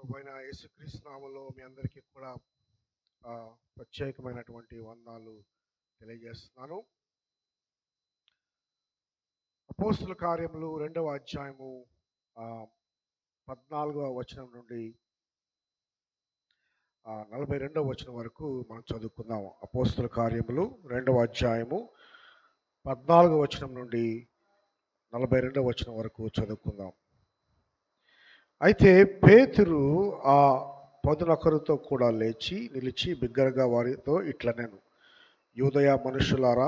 ప్రభువైన యేసుక్రీస్తు నామములో మీ అందరికీ కూడా ప్రత్యేకమైనటువంటి వందనాలు తెలియజేస్తున్నాను. అపోస్తుల కార్యములు 2వ అధ్యాయము 14వ వచనం నుండి 42వ వచనం వరకు మనం చదువుకుందాం. అపోస్తుల కార్యములు 2వ అధ్యాయము 14వ వచనం నుండి 42వ వచనం వరకు చదువుకుందాం. అయితే పేతురు ఆ 11 కూడా లేచి నిలిచి బిగ్గరగా వారితో ఇట్లనెను, యూదయ మనుషులారా,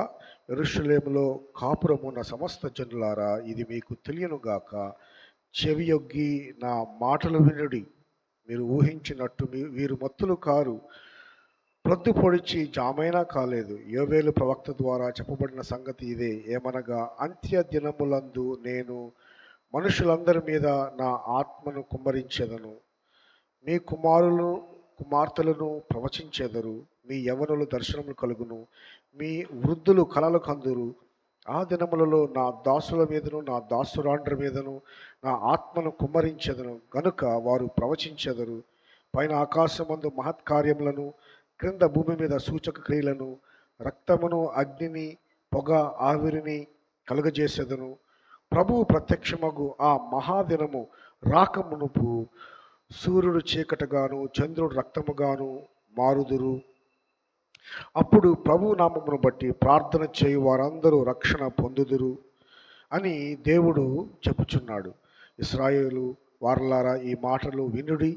యెరూషలేములో కాపురమున్న సమస్త జనులారా, ఇది మీకు తెలియనుగాక. చెవియొగ్గి నా మాటలు వినుడి. మీరు ఊహించినట్టు వీరు మత్తులు కారు. ప్రొద్దు పొడిచి జామైనా కాలేదు. యోవేలు ప్రవక్త ద్వారా చెప్పబడిన సంగతి ఇదే, ఏమనగా అంత్య దినములందు నేను మనుషులందరి మీద నా ఆత్మను కుమ్మరించెదను. మీ కుమార్తెలను ప్రవచించెదరు. మీ యవ్వనులు దర్శనములు కలుగును. మీ వృద్ధులు కలలు కందురు. ఆ దినములలో నా దాసుల మీదను నా దాసురాండ్ర మీదను నా ఆత్మను కుమ్మరించెదను గనుక వారు ప్రవచించెదరు. పైన ఆకాశమందు మహత్కార్యములను, క్రింద భూమి మీద సూచక క్రియలను, రక్తమును, అగ్నిని, పొగ, ఆవిరిని కలుగజేసేదను. ప్రభువు ప్రత్యక్షమగు ఆ మహాదినము రాకమునుపు సూర్యుడు చీకటిగాను చంద్రుడు రక్తముగాను మారుదురు. అప్పుడు ప్రభు నామమును బట్టి ప్రార్థన చేయు వారందరూ రక్షణ పొందుదురు అని దేవుడు చెప్పుచున్నాడు. ఇశ్రాయేలు వారలారా, ఈ మాటలు వినుడి.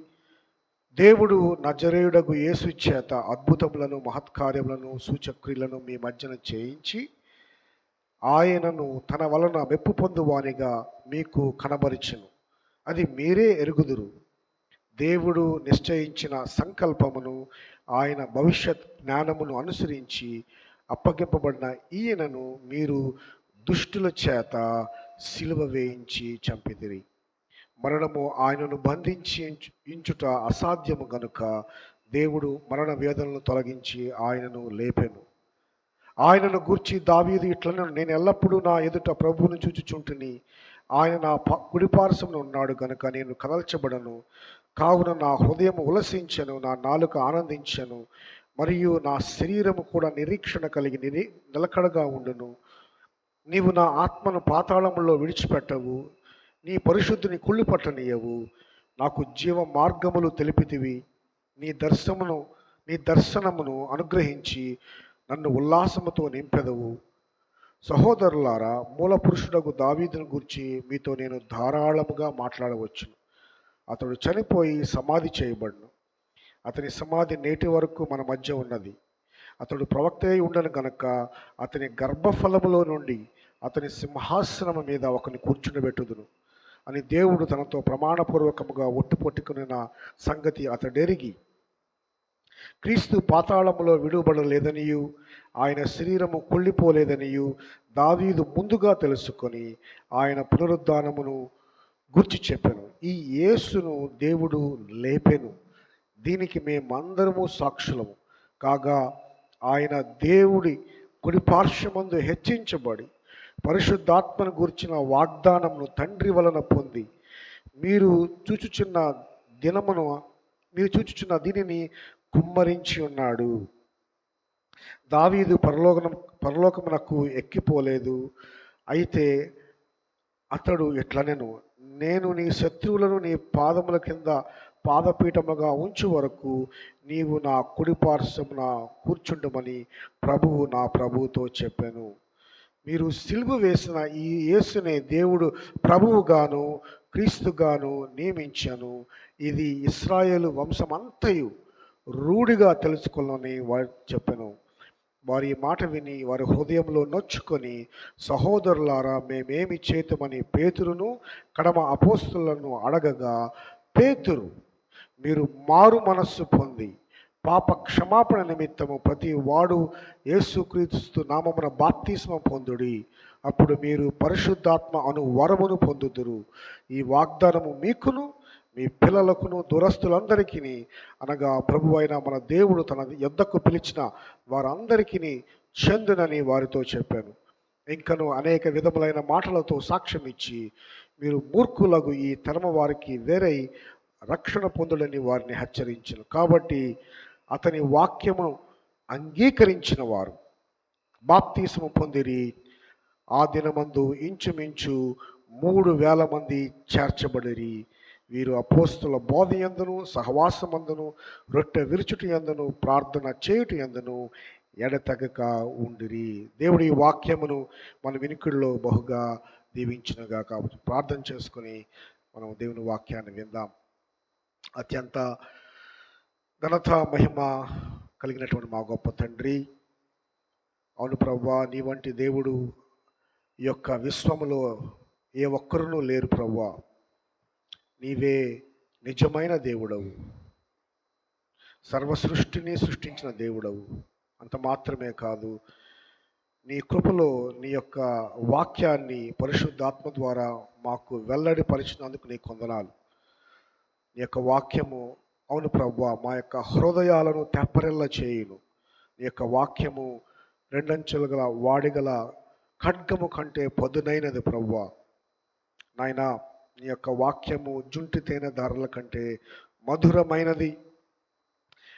దేవుడు నజరేయుడగు యేసు చేత అద్భుతములను, మహత్కార్యములను, సూచక్రియలను మీ మధ్యన చేయించి ఆయనను తన వలన మెప్పు పొందువానిగా మీకు కనబరిచెను. అది మీరే ఎరుగుదురు. దేవుడు నిశ్చయించిన సంకల్పమును, ఆయన భవిష్యత్ జ్ఞానమును అనుసరించి అప్పగింపబడిన ఈయనను మీరు దుష్టుల చేత సిలువ వేయించి చంపిదిరి. మరణము ఆయనను బంధించి ఇంచుట అసాధ్యము గనుక దేవుడు మరణ వేదనను తొలగించి ఆయనను లేపెను. ఆయనను గూర్చి దావీదు ఇట్లనెను, నేను ఎల్లప్పుడూ నా ఎదుట ప్రభువును చూచుచుంటిని. ఆయన నా కుడిపార్శ్వమున ఉన్నాడు గనుక నేను కదల్చబడను. కావున నా హృదయం ఉల్లసించెను, నా నాలుక ఆనందించెను, మరియు నా శరీరము కూడా నిరీక్షణ కలిగి నిలకడగా ఉండును. నీవు నా ఆత్మను పాతాళములో విడిచిపెట్టవు, నీ పరిశుద్ధిని కుళ్ళి పట్టనీయవు. నాకు జీవ మార్గములు తెలిపితివి. నీ దర్శనమును అనుగ్రహించి నన్ను ఉల్లాసముతో నింపెదవు. సహోదరులారా, మూల పురుషుడగు దావీదును గురించి మీతో నేను ధారాళముగా మాట్లాడవచ్చును. అతడు చనిపోయి సమాధి చేయబడును. అతని సమాధి నేటి వరకు మన మధ్య ఉన్నది. అతడు ప్రవక్త అయి ఉండను గనక అతని గర్భఫలములో నుండి అతని సింహాసనము మీద ఒకని కూర్చుండబెట్టుదును అని దేవుడు తనతో ప్రమాణపూర్వకముగా ఒట్టు పట్టుకున్న సంగతి అతడెరిగి, క్రీస్తు పాతాళములో విడువబడలేదనియు ఆయన శరీరము కుళ్ళిపోలేదనియు దావీదు ముందుగా తెలుసుకొని ఆయన పునరుద్ధానమును గుర్చి చెప్పెను. ఈ యేసును దేవుడు లేపెను. దీనికి మేమందరము సాక్షులము. కాగా ఆయన దేవుడి కుడిపార్శ్వమందు హెచ్చించబడి పరిశుద్ధాత్మను గూర్చిన వాగ్దానమును తండ్రి వలన పొంది మీరు చూచుచున్న దీనిని కుమ్మరించి ఉన్నాడు. దావీదు పరలోకమునకు ఎక్కిపోలేదు. అయితే అతడు ఎట్లనెను, నేను నీ శత్రువులను నీ పాదముల కింద పాదపీఠముగా ఉంచు వరకు నీవు నా కుడిపార్శ్వమున కూర్చుండమని ప్రభువు నా ప్రభువుతో చెప్పాను. మీరు సిలువ వేసిన ఈ యేసునే దేవుడు ప్రభువుగాను క్రీస్తుగాను నియమించాను. ఇది ఇశ్రాయేలు వంశమంతయు రూఢిగా తెలుసుకొనని వారు చెప్పాను. వారి మాట విని వారి హృదయంలో నొచ్చుకొని, సహోదరులారా, మేమేమి చేతుమని పేతురును కడమ అపోస్తులను అడగగా, పేతురు, మీరు మారు మనస్సు పొంది పాప క్షమాపణ నిమిత్తము ప్రతి వాడు యేసుక్రీస్తు నామమున బాప్తిస్మం పొందుడి. అప్పుడు మీరు పరిశుద్ధాత్మ అను వరమును పొందుదురు. ఈ వాగ్దానము మీకును మీ పిల్లలకును దురస్తులందరికీ, అనగా ప్రభువైన మన దేవుడు తన యొద్దకు పిలిచిన వారందరికీ చెందునని వారితో చెప్పాను. ఇంకను అనేక విధములైన మాటలతో సాక్ష్యం ఇచ్చి, మీరు మూర్ఖులకు ఈ తరమ వారికి వేరై రక్షణ పొందుడని వారిని హెచ్చరించెను. కాబట్టి అతని వాక్యమును అంగీకరించిన వారు బాప్తీసము పొందిరి. ఆ దినమందు ఇంచుమించు 3,000 మంది చేర్చబడిరి. వీరు అపోస్తుల బోధ యందును, సహవాసమందును, రొట్టె విరుచుటి యందును, ప్రార్థన చేయుటి యందును ఎడతెగక ఉండిరి. దేవుడి వాక్యమును మన వినికిడిలో బహుగా దీవించినగా. కాబట్టి ప్రార్థన చేసుకుని మనం దేవుని వాక్యాన్ని విందాం. అత్యంత ఘనత మహిమ కలిగినటువంటి మా గొప్ప తండ్రి, అవును ప్రభువా, నీ వంటి దేవుడు ఈ యొక్క విశ్వములో ఏ ఒక్కరునూ లేరు ప్రభువా. నీవే నిజమైన దేవుడవు, సర్వ సృష్టిని సృష్టించిన దేవుడవు. అంత మాత్రమే కాదు, నీ కృపలో నీ యొక్క వాక్యాన్ని పరిశుద్ధాత్మ ద్వారా మాకు వెల్లడిపరిచినందుకు నీ వందనాలు. నీ యొక్క వాక్యము అవును ప్రభువా మా యొక్క హృదయాలను తెప్పరిల్ల చేయును. నీ యొక్క వాక్యము రెండంచెలు గల వాడిగల ఖడ్గము కంటే పదునైనది ప్రభువా. నాయనా, నీ యొక్క వాక్యము జుంటి తేనె ధారల కంటే మధురమైనది.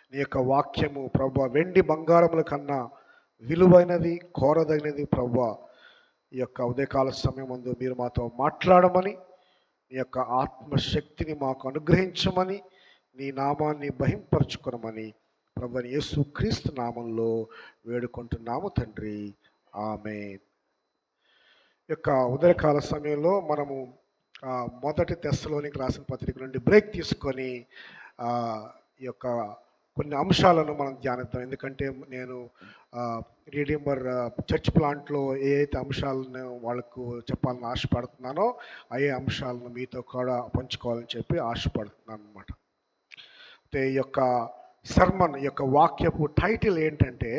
నీ యొక్క వాక్యము ప్రభువా వెండి బంగారముల కన్నా విలువైనది, కోరదగినది ప్రభువా. ఈ యొక్క ఉదయకాల సమయం ముందు మీరు మాతో మాట్లాడమని, నీ యొక్క ఆత్మశక్తిని మాకు అనుగ్రహించమని, నీ నామాన్ని బహింపరచుకొనమని ప్రభువైన యేసు క్రీస్తు నామంలో వేడుకుంటున్నాము తండ్రి, ఆమేన్. యొక్క ఉదయకాల సమయంలో మనము మొదటి తెస్సలోనికి రాసిన పత్రిక నుండి బ్రేక్ తీసుకొని ఈ యొక్క కొన్ని అంశాలను మనం ధ్యానిద్దాం. ఎందుకంటే నేను రీడింబర్ చర్చ్ ప్లాంట్లో ఏ అయితే అంశాలను వాళ్ళకు చెప్పాలని ఆశపడుతున్నానో అయ్యే అంశాలను మీతో కూడా పంచుకోవాలని చెప్పి ఆశపడుతున్నాను అనమాట. అయితే ఈ యొక్క సర్మన్, ఈ యొక్క వాక్యపు టైటిల్ ఏంటంటే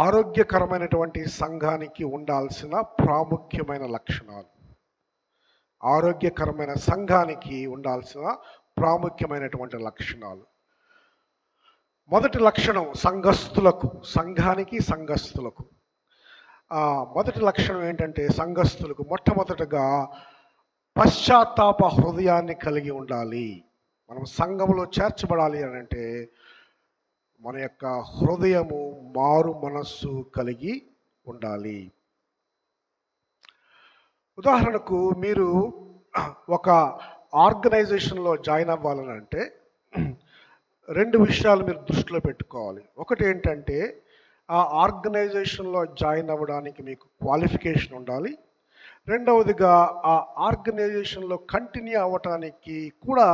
ఆరోగ్యకరమైనటువంటి సంఘానికి ఉండాల్సిన ప్రాముఖ్యమైన లక్షణాలు. ఆరోగ్యకరమైన సంఘానికి ఉండాల్సిన ప్రాముఖ్యమైనటువంటి లక్షణాలు. మొదటి లక్షణం సంఘానికి సంఘస్థులకు. మొదటి లక్షణం ఏంటంటే సంఘస్థులకు మొట్టమొదటగా పశ్చాత్తాప హృదయాన్ని కలిగి ఉండాలి. మనం సంఘంలో చేర్చబడాలి అని అంటే మన యొక్క హృదయము మారు మనస్సు కలిగి ఉండాలి. ఉదాహరణకు మీరు ఒక ఆర్గనైజేషన్లో జాయిన్ అవ్వాలని అంటే 2 విషయాలు మీరు దృష్టిలో పెట్టుకోవాలి. ఒకటి ఏంటంటే ఆ ఆర్గనైజేషన్లో జాయిన్ అవ్వడానికి మీకు క్వాలిఫికేషన్ ఉండాలి. రెండవదిగా ఆ ఆర్గనైజేషన్లో కంటిన్యూ అవ్వటానికి కూడా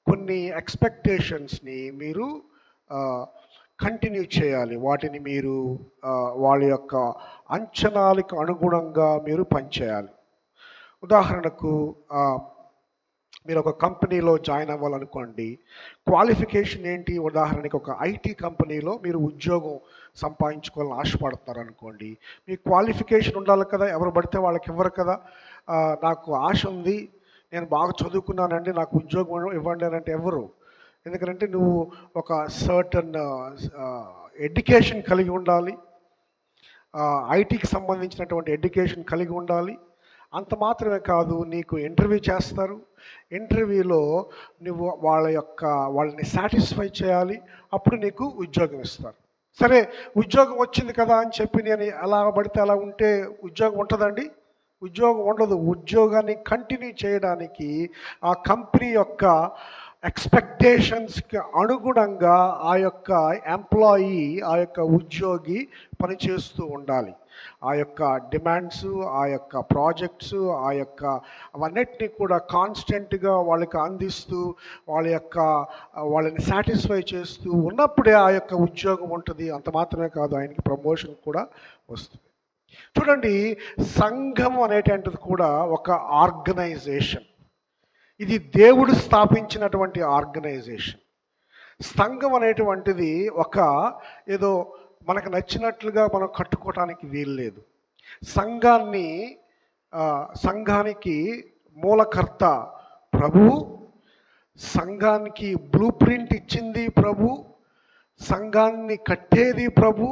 కొన్ని ఎక్స్పెక్టేషన్స్ని మీరు కంటిన్యూ చేయాలి. వాటిని మీరు వాళ్ళ యొక్క అంచనాలకు అనుగుణంగా మీరు పనిచేయాలి. ఉదాహరణకు మీరు ఒక కంపెనీలో జాయిన్ అవ్వాలనుకోండి, క్వాలిఫికేషన్ ఏంటి? ఉదాహరణకి ఒక ఐటీ కంపెనీలో మీరు ఉద్యోగం సంపాదించుకోవాలని ఆశపడుతున్నారు అనుకోండి, మీ క్వాలిఫికేషన్ ఉండాలి కదా. ఎవరు పడితే వాళ్ళకి ఇవ్వరు కదా. నాకు ఆశ ఉంది, నేను బాగా చదువుకున్నానండి, నాకు ఉద్యోగం ఇవ్వండి అని అంటే ఎవరు. ఎందుకంటే నువ్వు ఒక సర్టన్ ఎడ్యుకేషన్ కలిగి ఉండాలి, ఐటీకి సంబంధించినటువంటి ఎడ్యుకేషన్ కలిగి ఉండాలి. అంత మాత్రమే కాదు, నీకు ఇంటర్వ్యూ చేస్తారు. ఇంటర్వ్యూలో నువ్వు వాళ్ళని సాటిస్ఫై చేయాలి, అప్పుడు నీకు ఉద్యోగం ఇస్తారు. సరే, ఉద్యోగం వచ్చింది కదా అని చెప్పి నేను ఎలా పడితే అలా ఉంటే ఉద్యోగం ఉంటుందండి? ఉద్యోగం ఉండదు. ఉద్యోగాన్ని కంటిన్యూ చేయడానికి ఆ కంపెనీ యొక్క ఎక్స్పెక్టేషన్స్కి అనుగుణంగా ఆ యొక్క ఎంప్లాయీ, ఆ యొక్క ఉద్యోగి పనిచేస్తూ ఉండాలి. ఆ యొక్క డిమాండ్స్, ఆ యొక్క ప్రాజెక్ట్స్, ఆ యొక్క అవన్నిటిని కూడా కాన్స్టెంట్గా వాళ్ళకి అందిస్తూ వాళ్ళని సాటిస్ఫై చేస్తూ ఉన్నప్పుడే ఆ యొక్క ఉద్యోగం ఉంటుంది. అంత మాత్రమే కాదు, ఆయనకి ప్రమోషన్ కూడా వస్తుంది. చూడండి, సంఘం అనేటువంటిది కూడా ఒక ఆర్గనైజేషన్. ఇది దేవుడు స్థాపించినటువంటి ఆర్గనైజేషన్. సంఘం అనేటువంటిది ఏదో మనకు నచ్చినట్లుగా మనం కట్టుకోవటానికి వీల్లేదు. సంఘానికి మూలకర్త ప్రభువు, సంఘానికి బ్లూ ప్రింట్ ఇచ్చింది ప్రభు, సంఘాన్ని కట్టేది ప్రభు,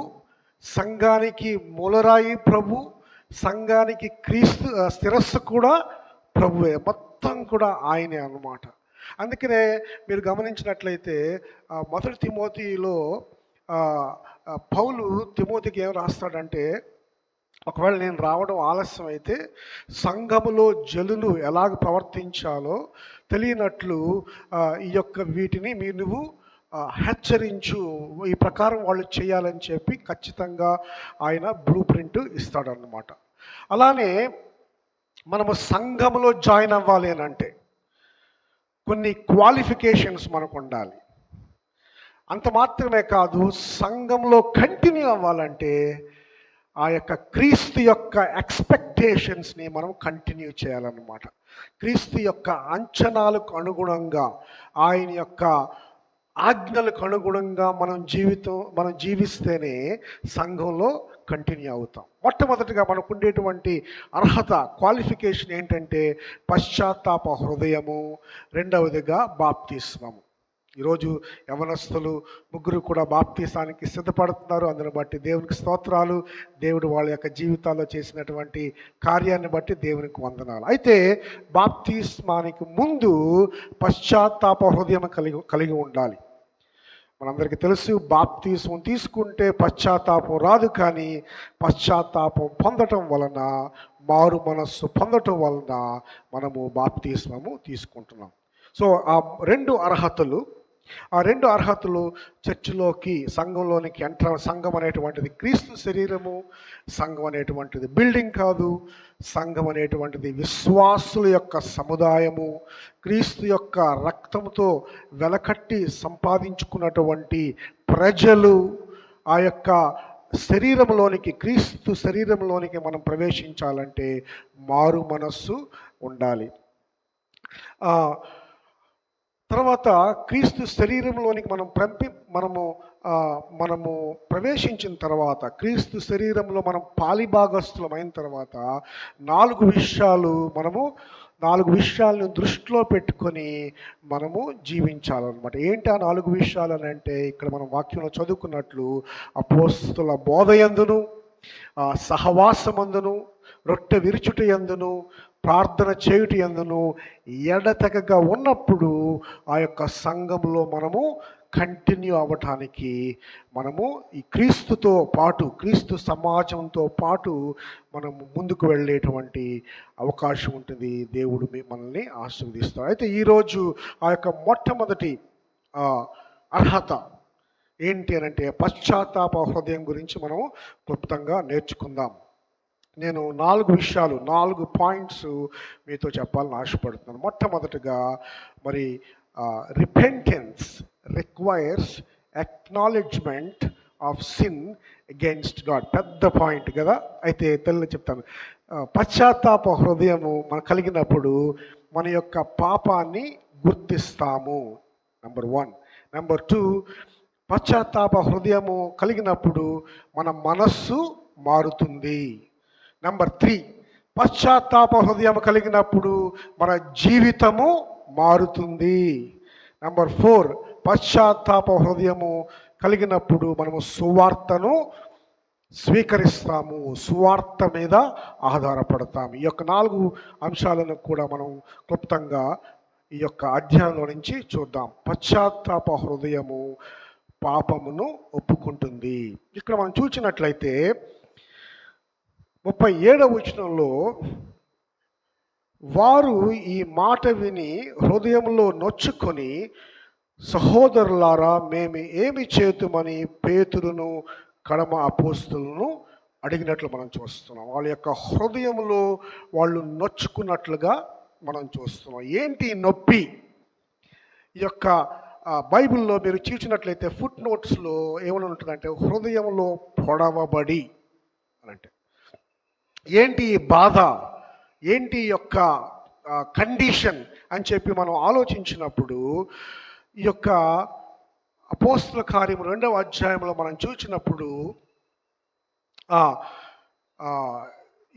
సంఘానికి మూలరాయి ప్రభు, సంఘానికి క్రీస్తు శిరస్సు కూడా ప్రభువే, మొత్తం కూడా ఆయనే అన్నమాట. అందుకనే మీరు గమనించినట్లయితే మొదటి తిమోతిలో పౌలు తిమోతికి ఏం రాస్తాడంటే, ఒకవేళ నేను రావడం ఆలస్యం అయితే సంఘములో జనులు ఎలాగ ప్రవర్తించాలో తెలియనట్లు ఈ యొక్క వీటిని నువ్వు హెచ్చరించు, ఈ ప్రకారం వాళ్ళు చేయాలని చెప్పి ఖచ్చితంగా ఆయన బ్లూ ప్రింట్ ఇస్తాడన్నమాట. అలానే మనము సంఘములో జాయిన్ అవ్వాలి అని అంటే కొన్ని క్వాలిఫికేషన్స్ మనకు ఉండాలి. అంత మాత్రమే కాదు, సంఘంలో కంటిన్యూ అవ్వాలంటే ఆ యొక్క క్రీస్తు యొక్క ఎక్స్పెక్టేషన్స్ని మనం కంటిన్యూ చేయాలన్నమాట. క్రీస్తు యొక్క అంచనాలకు అనుగుణంగా, ఆయన యొక్క ఆజ్ఞలకు అనుగుణంగా మనం జీవిస్తేనే సంఘంలో కంటిన్యూ అవుతాం. మొట్టమొదటిగా మనకు ఉండేటువంటి అర్హత, క్వాలిఫికేషన్ ఏంటంటే పశ్చాత్తాప హృదయము, రెండవదిగా బాప్తిస్మము. ఈరోజు యవనస్తులు ముగ్గురు కూడా బాప్తిసానికి సిద్ధపడుతున్నారు. అందుని బట్టి దేవునికి స్తోత్రాలు. దేవుడు వాళ్ళ యొక్క జీవితాల్లో చేసినటువంటి కార్యాన్ని బట్టి దేవునికి వందనాలు. అయితే బాప్తిస్మానికి ముందు పశ్చాత్తాప హృదయం కలిగి ఉండాలి. మనందరికీ తెలుసు, బాప్తిస్మం తీసుకుంటే పశ్చాత్తాపం రాదు, కానీ పశ్చాత్తాపం పొందటం వలన, మారు మనస్సు పొందటం వలన మనము బాప్తిస్మము తీసుకుంటున్నాం. సో ఆ రెండు అర్హతలు చర్చిలోకి, సంఘంలోనికి సంఘం అనేటువంటిది క్రీస్తు శరీరము. సంఘం అనేటువంటిది బిల్డింగ్ కాదు. సంఘం అనేటువంటిది విశ్వాసుల యొక్క సముదాయము. క్రీస్తు యొక్క రక్తంతో వెలకట్టి సంపాదించుకున్నటువంటి ప్రజలు. ఆ యొక్క శరీరంలోనికి, క్రీస్తు శరీరంలోనికి మనం ప్రవేశించాలంటే మారు మనస్సు ఉండాలి. తర్వాత క్రీస్తు శరీరంలోనికి మనము ప్రవేశించిన తర్వాత, క్రీస్తు శరీరంలో మనం పాలిభాగస్థులమైన తర్వాత 4 విషయాలను దృష్టిలో పెట్టుకొని మనము జీవించాలన్నమాట. ఏంటి ఆ 4 విషయాలు అని అంటే, ఇక్కడ మనం వాక్యంలో చదువుకున్నట్లు అపోస్తుల బోధయందును, సహవాసమందును, రొట్టె విరుచుట యందును, ప్రార్థన చేయుట యందును ఎడతెగక ఉన్నప్పుడు ఆ యొక్క సంఘంలో మనము కంటిన్యూ అవ్వటానికి, మనము ఈ క్రీస్తుతో పాటు, క్రీస్తు సమాజంతో పాటు మనము ముందుకు వెళ్ళేటువంటి అవకాశం ఉంటుంది. దేవుడు మనల్ని ఆశీర్వదిస్తాడు. అయితే ఈరోజు ఆ యొక్క మొట్టమొదటి అర్హత ఏంటి అని అంటే పశ్చాత్తాప హృదయం గురించి మనం క్లుప్తంగా నేర్చుకుందాం. నేను 4 పాయింట్స్ మీతో చెప్పాలని ఆశపడుతున్నాను. మొట్టమొదటిగా మరి repentance requires acknowledgement of sin against God. పెద్ద పాయింట్ కదా. అయితే తెలుగులో చెప్తాను. పశ్చాత్తాప హృదయము మనం కలిగినప్పుడు మన యొక్క పాపాన్ని గుర్తిస్తాము, నెంబర్ 1. నెంబర్ 2, పశ్చాత్తాప హృదయము కలిగినప్పుడు మన మనస్సు మారుతుంది. నెంబర్ 3, పశ్చాత్తాప హృదయం కలిగినప్పుడు మన జీవితము మారుతుంది. నెంబర్ 4, పశ్చాత్తాప హృదయము కలిగినప్పుడు మనము సువార్తను స్వీకరిస్తాము, సువార్త మీద ఆధారపడతాము. ఈ యొక్క 4 అంశాలను కూడా మనం క్లుప్తంగా ఈ యొక్క అధ్యాయంలో నుంచి చూద్దాం. పశ్చాత్తాప హృదయము పాపమును ఒప్పుకుంటుంది. ఇక్కడ మనం చూసినట్లయితే 37వ వచనంలో, వారు ఈ మాట విని హృదయంలో నొచ్చుకొని, సహోదరులారా మేము ఏమి చేతుమని పేతురును కడమ అపోస్తులను అడిగినట్లు మనం చూస్తున్నాం. వాళ్ళ యొక్క హృదయంలో వాళ్ళు నొచ్చుకున్నట్లుగా మనం చూస్తున్నాం. ఏంటి నొప్పి? ఈ యొక్క బైబిల్లో మీరు చూసినట్లయితే ఫుట్ నోట్స్లో ఏమైనా ఉంటుందంటే హృదయంలో పొడవబడి అని. అంటే ఏంటి ఈ బాధ, ఏంటి యొక్క కండిషన్ అని చెప్పి మనం ఆలోచించినప్పుడు, ఈ యొక్క అపోస్తుల కార్యం 2వ అధ్యాయంలో మనం చూసినప్పుడు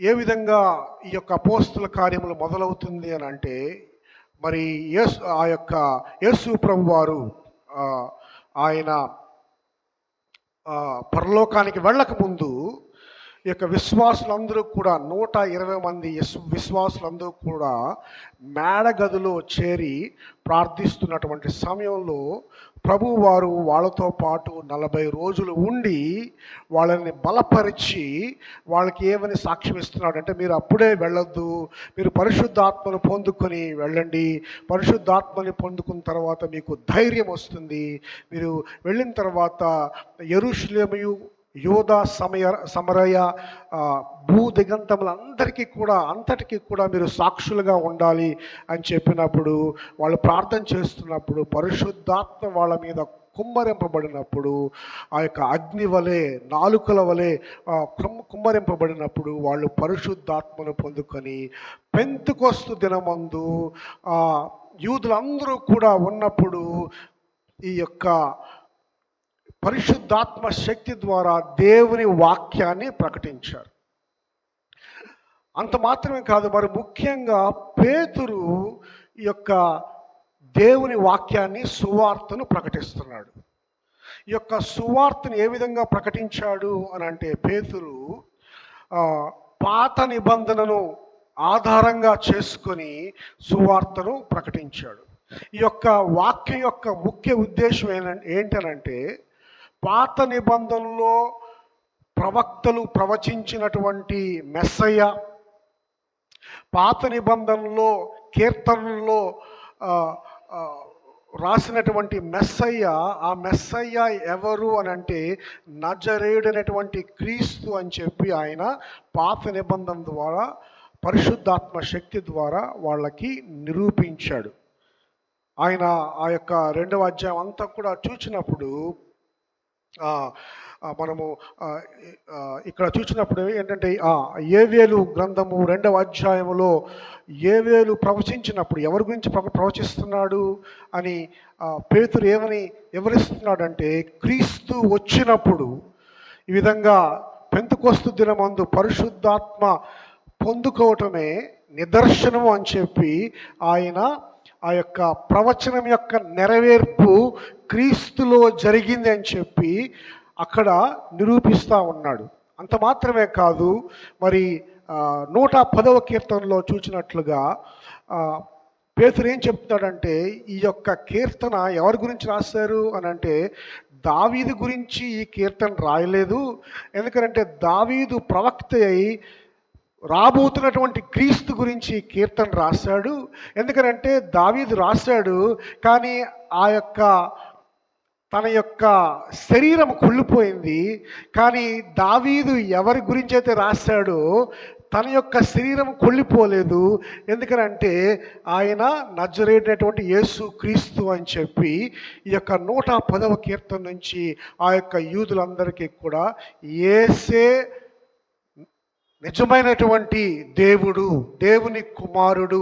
ఏ విధంగా ఈ యొక్క అపోస్తుల కార్యములు మొదలవుతుంది అని అంటే, మరి యేసు ప్రభు వారు ఆయన పరలోకానికి వెళ్ళక ముందు ఈ యొక్క విశ్వాసులందరూ కూడా 120 మంది విశ్వాసులందరూ కూడా మేడగదిలో చేరి ప్రార్థిస్తున్నటువంటి సమయంలో ప్రభు వారు వాళ్ళతో పాటు 40 రోజులు ఉండి వాళ్ళని బలపరిచి వాళ్ళకి ఏమని సాక్ష్యం ఇస్తున్నాడు అంటే, మీరు అప్పుడే వెళ్ళొద్దు, మీరు పరిశుద్ధాత్మను పొందుకొని వెళ్ళండి, పరిశుద్ధాత్మని పొందుకున్న తర్వాత మీకు ధైర్యం వస్తుంది, మీరు వెళ్ళిన తర్వాత యెరూషలేము యోధా సమరయ భూ దిగంతములందరికీ కూడా అంతటికీ కూడా మీరు సాక్షులుగా ఉండాలి అని చెప్పినప్పుడు, వాళ్ళు ప్రార్థన చేస్తున్నప్పుడు పరిశుద్ధాత్మ వాళ్ళ మీద కుమ్మరింపబడినప్పుడు, ఆ యొక్క అగ్ని వలె నాలుకల వలె కుమ్మరింపబడినప్పుడు వాళ్ళు పరిశుద్ధాత్మను పొందుకొని పెంతెకొస్తు దినమందు యూదులందరూ కూడా ఉన్నప్పుడు ఈ యొక్క పరిశుద్ధాత్మ శక్తి ద్వారా దేవుని వాక్యాన్ని ప్రకటించారు. అంత మాత్రమే కాదు, మరి ముఖ్యంగా పేతురు ఈ యొక్క దేవుని వాక్యాన్ని, సువార్తను ప్రకటిస్తున్నాడు. ఈ యొక్క సువార్తను ఏ విధంగా ప్రకటించాడు అని అంటే, పేతురు పాత నిబంధనను ఆధారంగా చేసుకొని సువార్తను ప్రకటించాడు. ఈ యొక్క వాక్యం యొక్క ముఖ్య ఉద్దేశం ఏంటనంటే, పాత నిబంధనలో ప్రవక్తలు ప్రవచించినటువంటి మెస్సయ్య, పాత నిబంధనలో కీర్తనల్లో రాసినటువంటి మెస్సయ్య, ఆ మెస్సయ్య ఎవరు అని అంటే నజరేయుడైనటువంటి క్రీస్తు అని చెప్పి ఆయన పాత నిబంధన ద్వారా పరిశుద్ధాత్మ శక్తి ద్వారా వాళ్ళకి నిరూపించాడు. ఆయన ఆ యొక్క 2వ అధ్యాయం అంతా కూడా చూసినప్పుడు మనము ఇక్కడ చూసినప్పుడు ఏంటంటే, యోవేలు గ్రంథము 2వ అధ్యాయములో యోవేలు ప్రవచించినప్పుడు ఎవరి గురించి ప్రవచిస్తున్నాడు అని పేతురు ఏమని వివరిస్తున్నాడంటే, క్రీస్తు వచ్చినప్పుడు ఈ విధంగా పెంతెకొస్తు దినమందు పరిశుద్ధాత్మ పొందుకోవటమే నిదర్శనము అని చెప్పి ఆయన ఆ యొక్క ప్రవచనం యొక్క నెరవేర్పు క్రీస్తులో జరిగింది అని చెప్పి అక్కడ నిరూపిస్తూ ఉన్నాడు. అంత మాత్రమే కాదు, మరి 110వ కీర్తనలో చూసినట్లుగా పేతురు ఏం చెప్తున్నాడంటే, ఈ యొక్క కీర్తన ఎవరి గురించి రాశారు అని అంటే, దావీదు గురించి ఈ కీర్తన రాయలేదు. ఎందుకంటే దావీదు ప్రవక్త అయి రాబోతున్నటువంటి క్రీస్తు గురించి కీర్తన రాశాడు. ఎందుకంటే దావీదు రాశాడు, కానీ ఆ యొక్క తన యొక్క శరీరం కుళ్ళిపోయింది. కానీ దావీదు ఎవరి గురించి అయితే రాశాడో తన యొక్క శరీరం కుళ్ళిపోలేదు. ఎందుకనంటే ఆయన నజరేయుడైనటువంటి యేసు క్రీస్తు అని చెప్పి ఈ యొక్క 110వ కీర్తన నుంచి ఆ యొక్క యూదులందరికీ కూడా యేసే నిజమైనటువంటి దేవుడు, దేవుని కుమారుడు,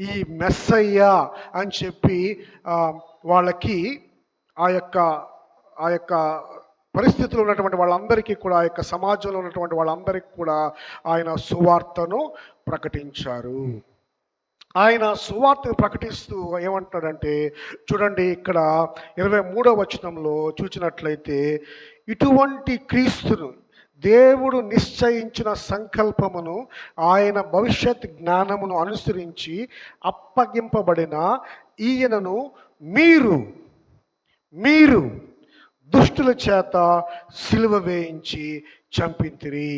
ఈ మెస్సయ్య అని చెప్పి వాళ్ళకి ఆ యొక్క పరిస్థితుల్లో ఉన్నటువంటి వాళ్ళందరికీ కూడా, ఆ యొక్క సమాజంలో ఉన్నటువంటి వాళ్ళందరికీ కూడా ఆయన సువార్తను ప్రకటించారు. ఆయన సువార్తను ప్రకటిస్తూ ఏమంటున్నాడంటే, చూడండి ఇక్కడ 23వ వచనంలో చూసినట్లయితే, ఇటువంటి క్రీస్తును దేవుడు నిశ్చయించిన సంకల్పమును ఆయన భవిష్యత్ జ్ఞానమును అనుసరించి అప్పగింపబడిన ఈయనను మీరు దుష్టుల చేత సిలువ వేయించి చంపితిరి.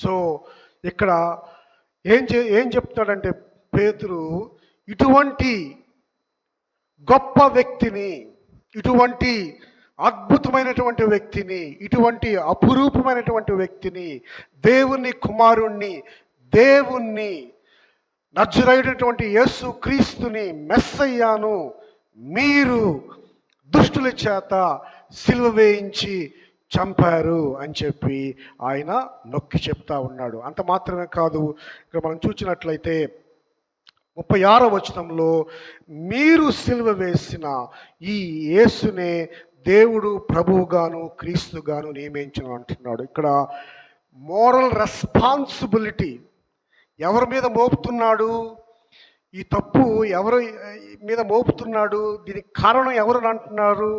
సో ఇక్కడ ఏం చెప్తాడంటే పేతురు, ఇటువంటి గొప్ప వ్యక్తిని, ఇటువంటి అద్భుతమైనటువంటి వ్యక్తిని, ఇటువంటి అపురూపమైనటువంటి వ్యక్తిని, దేవుని కుమారుణ్ణి, దేవుణ్ణి నజరేయుడైనటువంటి యేసు క్రీస్తుని, మెస్సయ్యాను మీరు దుష్టుల చేత సిలువ వేయించి చంపారు అని చెప్పి ఆయన నొక్కి చెప్తా ఉన్నాడు. అంత మాత్రమే కాదు, ఇక్కడ మనం చూసినట్లయితే 36వ వచనంలో, మీరు సిలువ వేసిన ఈ యేసునే దేవుడు ప్రభువుగాను క్రీస్తుగాను నియమించను అంటున్నాడు. ఇక్కడ మోరల్ రెస్పాన్సిబిలిటీ ఎవరి మీద మోపుతున్నాడు? ఈ తప్పు ఎవరి మీద మోపుతున్నాడు? దీనికి కారణం ఎవరు అంటున్నారు?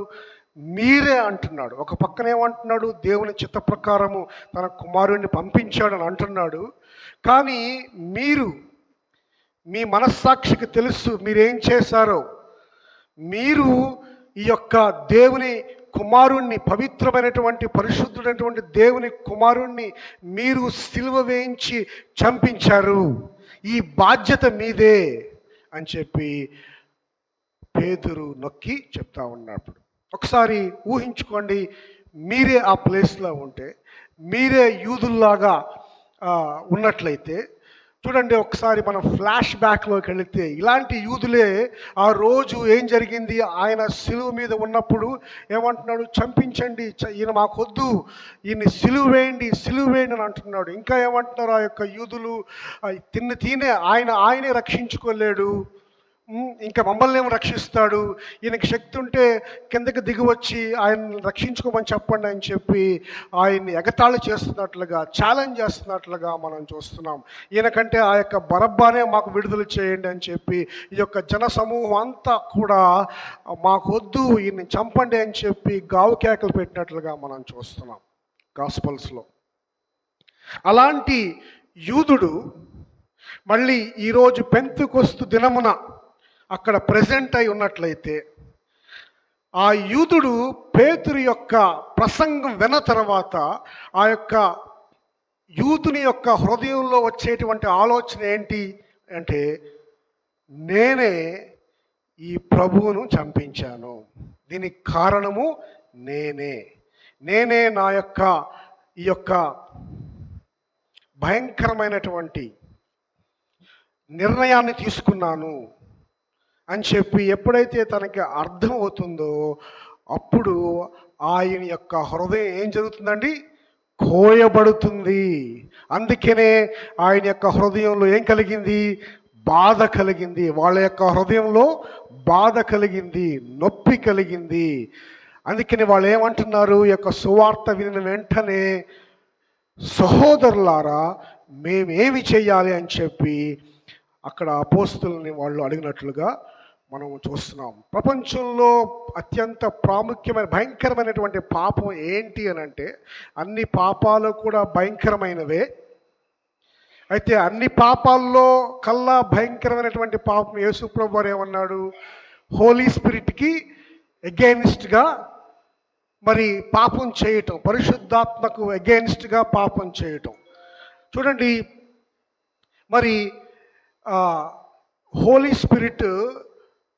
మీరే అంటున్నాడు. ఒక పక్కన ఏమంటున్నాడు, దేవుని చిత్త ప్రకారము తన కుమారుడిని పంపించాడని అంటున్నాడు. కానీ మీరు, మీ మనస్సాక్షికి తెలుసు మీరేం చేశారో. మీరు ఈ యొక్క దేవుని కుమారుణ్ణి, పవిత్రమైనటువంటి పరిశుద్ధుడైనటువంటి దేవుని కుమారుణ్ణి మీరు సిలువ వేయించి చంపించారు. ఈ బాధ్యత మీదే అని చెప్పి పేతురు నొక్కి చెప్తా ఉన్నప్పుడు, ఒకసారి ఊహించుకోండి, మీరే ఆ ప్లేస్లో ఉంటే, మీరే యూదుల్లాగా ఉన్నట్లయితే చూడండి. ఒకసారి మనం ఫ్లాష్ బ్యాక్లోకి వెళితే ఇలాంటి యూదులే ఆ రోజు ఏం జరిగింది, ఆయన సిలువ మీద ఉన్నప్పుడు ఏమంటున్నాడు, చంపించండి, ఈయన మాకొద్దు, ఈయన్ని సిలువ వేయండి అని అంటున్నాడు. ఇంకా ఏమంటున్నారు ఆ యొక్క యూదులు, తినే ఆయనే రక్షించుకోలేడు, ఇంకా మమ్మల్ని ఏమో రక్షిస్తాడు, ఈయనకి శక్తి ఉంటే కిందకి దిగివచ్చి ఆయన రక్షించుకోమని చెప్పండి అని చెప్పి ఆయన్ని ఎగతాళి చేస్తున్నట్లుగా, ఛాలెంజ్ చేస్తున్నట్లుగా మనం చూస్తున్నాం. ఈయనకంటే ఆ యొక్క బరబ్బానే మాకు విడుదల చేయండి అని చెప్పి ఈ యొక్క జన సమూహం అంతా కూడా మాకొద్దు, ఈయన్ని చంపండి అని చెప్పి గావు కేకలు పెట్టినట్లుగా మనం చూస్తున్నాం గాస్పల్స్లో. అలాంటి యూదుడు మళ్ళీ ఈరోజు పెంతెకొస్తు దినమున అక్కడ ప్రెజెంట్ అయి ఉన్నట్లయితే, ఆ యూదుడు పేతురు యొక్క ప్రసంగం విన్న తర్వాత ఆ యొక్క యూదుని యొక్క హృదయంలో వచ్చేటువంటి ఆలోచన ఏంటి అంటే, నేనే ఈ ప్రభువును చంపించాను, దీనికి కారణము నేనే నా యొక్క ఈ యొక్క భయంకరమైనటువంటి నిర్ణయాన్ని తీసుకున్నాను అని చెప్పి ఎప్పుడైతే తనకి అర్థం అవుతుందో అప్పుడు ఆయన యొక్క హృదయం ఏం జరుగుతుందండి, కోయబడుతుంది. అందుకనే ఆయన యొక్క హృదయంలో ఏం కలిగింది, బాధ కలిగింది. వాళ్ళ యొక్క హృదయంలో బాధ కలిగింది, నొప్పి కలిగింది. అందుకని వాళ్ళు ఏమంటున్నారు, ఈ యొక్క సువార్త వినిన వెంటనే, సహోదరులారా మేమేమి చేయాలి అని చెప్పి అక్కడ అపోస్తులని వాళ్ళు అడిగినట్లుగా మనం చూస్తున్నాం. ప్రపంచంలో అత్యంత ప్రాముఖ్యమైన భయంకరమైనటువంటి పాపం ఏంటి అని అంటే, అన్ని పాపాలు కూడా భయంకరమైనవే. అయితే అన్ని పాపాల్లో కల్లా భయంకరమైనటువంటి పాపం యేసు ప్రభువు వారు ఏమన్నాడు, హోలీ స్పిరిట్కి అగెయిన్స్ట్గా మరి పాపం చేయటం, పరిశుద్ధాత్మకు అగెయిన్స్ట్గా పాపం చేయటం. చూడండి, మరి హోలీ స్పిరిట్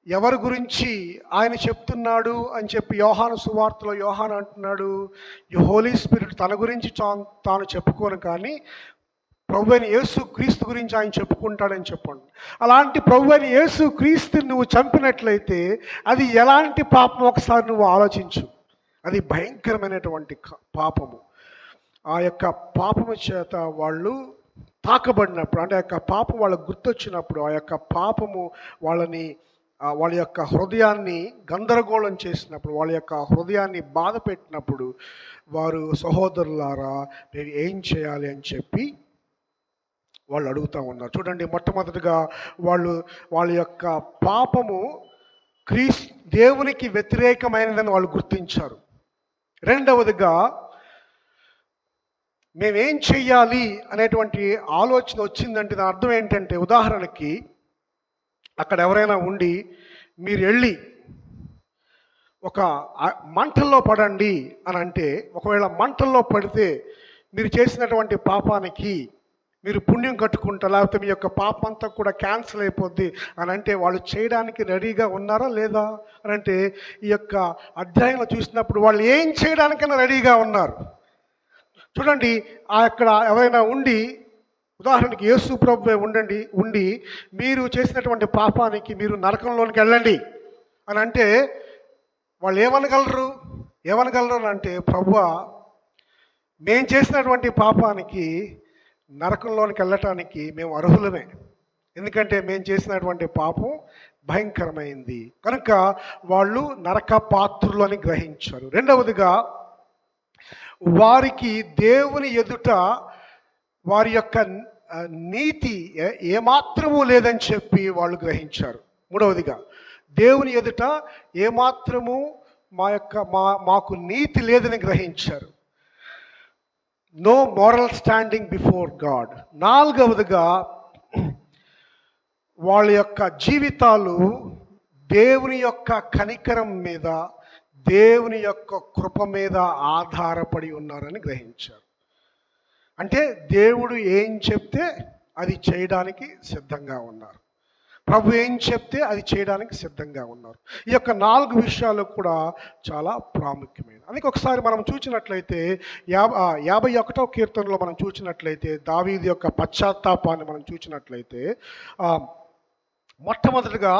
ఎవరి గురించి ఆయన చెప్తున్నాడు అని చెప్పి యోహాను సువార్తలో యోహాను అంటున్నాడు, ఈ హోలీ స్పిరిట్ తన గురించి తాను చెప్పుకోను, కానీ ప్రభు అయిన యేసు క్రీస్తు గురించి ఆయన చెప్పుకుంటాడని చెప్పండి. అలాంటి ప్రభు అయిన యేసు క్రీస్తుని నువ్వు చంపినట్లయితే అది ఎలాంటి పాపం ఒకసారి నువ్వు ఆలోచించు. అది భయంకరమైనటువంటి పాపము. ఆ యొక్క పాపము చేత వాళ్ళు తాకబడినప్పుడు, అంటే ఆ యొక్క పాపం వాళ్ళకు గుర్తొచ్చినప్పుడు, ఆ యొక్క పాపము వాళ్ళ యొక్క హృదయాన్ని గందరగోళం చేసినప్పుడు, వాళ్ళ యొక్క హృదయాన్ని బాధ పెట్టినప్పుడు వారు, సహోదరులారా మేము ఏం చేయాలి అని చెప్పి వాళ్ళు అడుగుతూ ఉన్నారు. చూడండి, మొట్టమొదటిగా వాళ్ళ యొక్క పాపము దేవునికి వ్యతిరేకమైనదని వాళ్ళు గుర్తించారు. రెండవదిగా మేమేం చెయ్యాలి అనేటువంటి ఆలోచన వచ్చిందంటే దాని అర్థం ఏంటంటే, ఉదాహరణకి అక్కడ ఎవరైనా ఉండి మీరు వెళ్ళి ఒక మంటల్లో పడండి అని అంటే, ఒకవేళ మంటల్లో పడితే మీరు చేసినటువంటి పాపానికి మీరు పుణ్యం కట్టుకుంటా, లేకపోతే మీ యొక్క పాపం అంతా కూడా క్యాన్సిల్ అయిపోద్ది అని అంటే వాళ్ళు చేయడానికి రెడీగా ఉన్నారా లేదా అని అంటే, ఈ యొక్క అధ్యాయంలో చూసినప్పుడు వాళ్ళు ఏం చేయడానికైనా రెడీగా ఉన్నారు. చూడండి, అక్కడ ఎవరైనా ఉండి, ఉదాహరణకి యేసు ప్రభువే ఉండి మీరు చేసినటువంటి పాపానికి మీరు నరకంలోనికి వెళ్ళండి అని అంటే వాళ్ళు ఏమనగలరు అని అంటే, ప్రభువా మేము చేసినటువంటి పాపానికి నరకంలోనికి వెళ్ళటానికి మేము అర్హులమే, ఎందుకంటే మేము చేసినటువంటి పాపం భయంకరమైంది కనుక వాళ్ళు నరక పాత్రులు అని గ్రహించారు. రెండవదిగా వారికి దేవుని ఎదుట వారి యొక్క నీతి ఏమాత్రము లేదని చెప్పి వాళ్ళు గ్రహించారు. మూడవదిగా దేవుని ఎదుట ఏమాత్రము మాకు నీతి లేదని గ్రహించారు. No moral standing before God. నాలుగవదిగా వాళ్ళ యొక్క జీవితాలు దేవుని యొక్క కనికరం మీద, దేవుని యొక్క కృప మీద ఆధారపడి ఉన్నారని గ్రహించారు. అంటే దేవుడు ఏం చెప్తే అది చేయడానికి సిద్ధంగా ఉన్నారు. ప్రభు ఏం చెప్తే అది చేయడానికి సిద్ధంగా ఉన్నారు. ఈ యొక్క 4 విషయాలు కూడా చాలా ప్రాముఖ్యమైనవి. అందుకే ఒకసారి మనం చూసినట్లయితే 51వ కీర్తనలో మనం చూసినట్లయితే దావీదు యొక్క పశ్చాత్తాపాన్ని మనం చూసినట్లయితే మొట్టమొదటిగా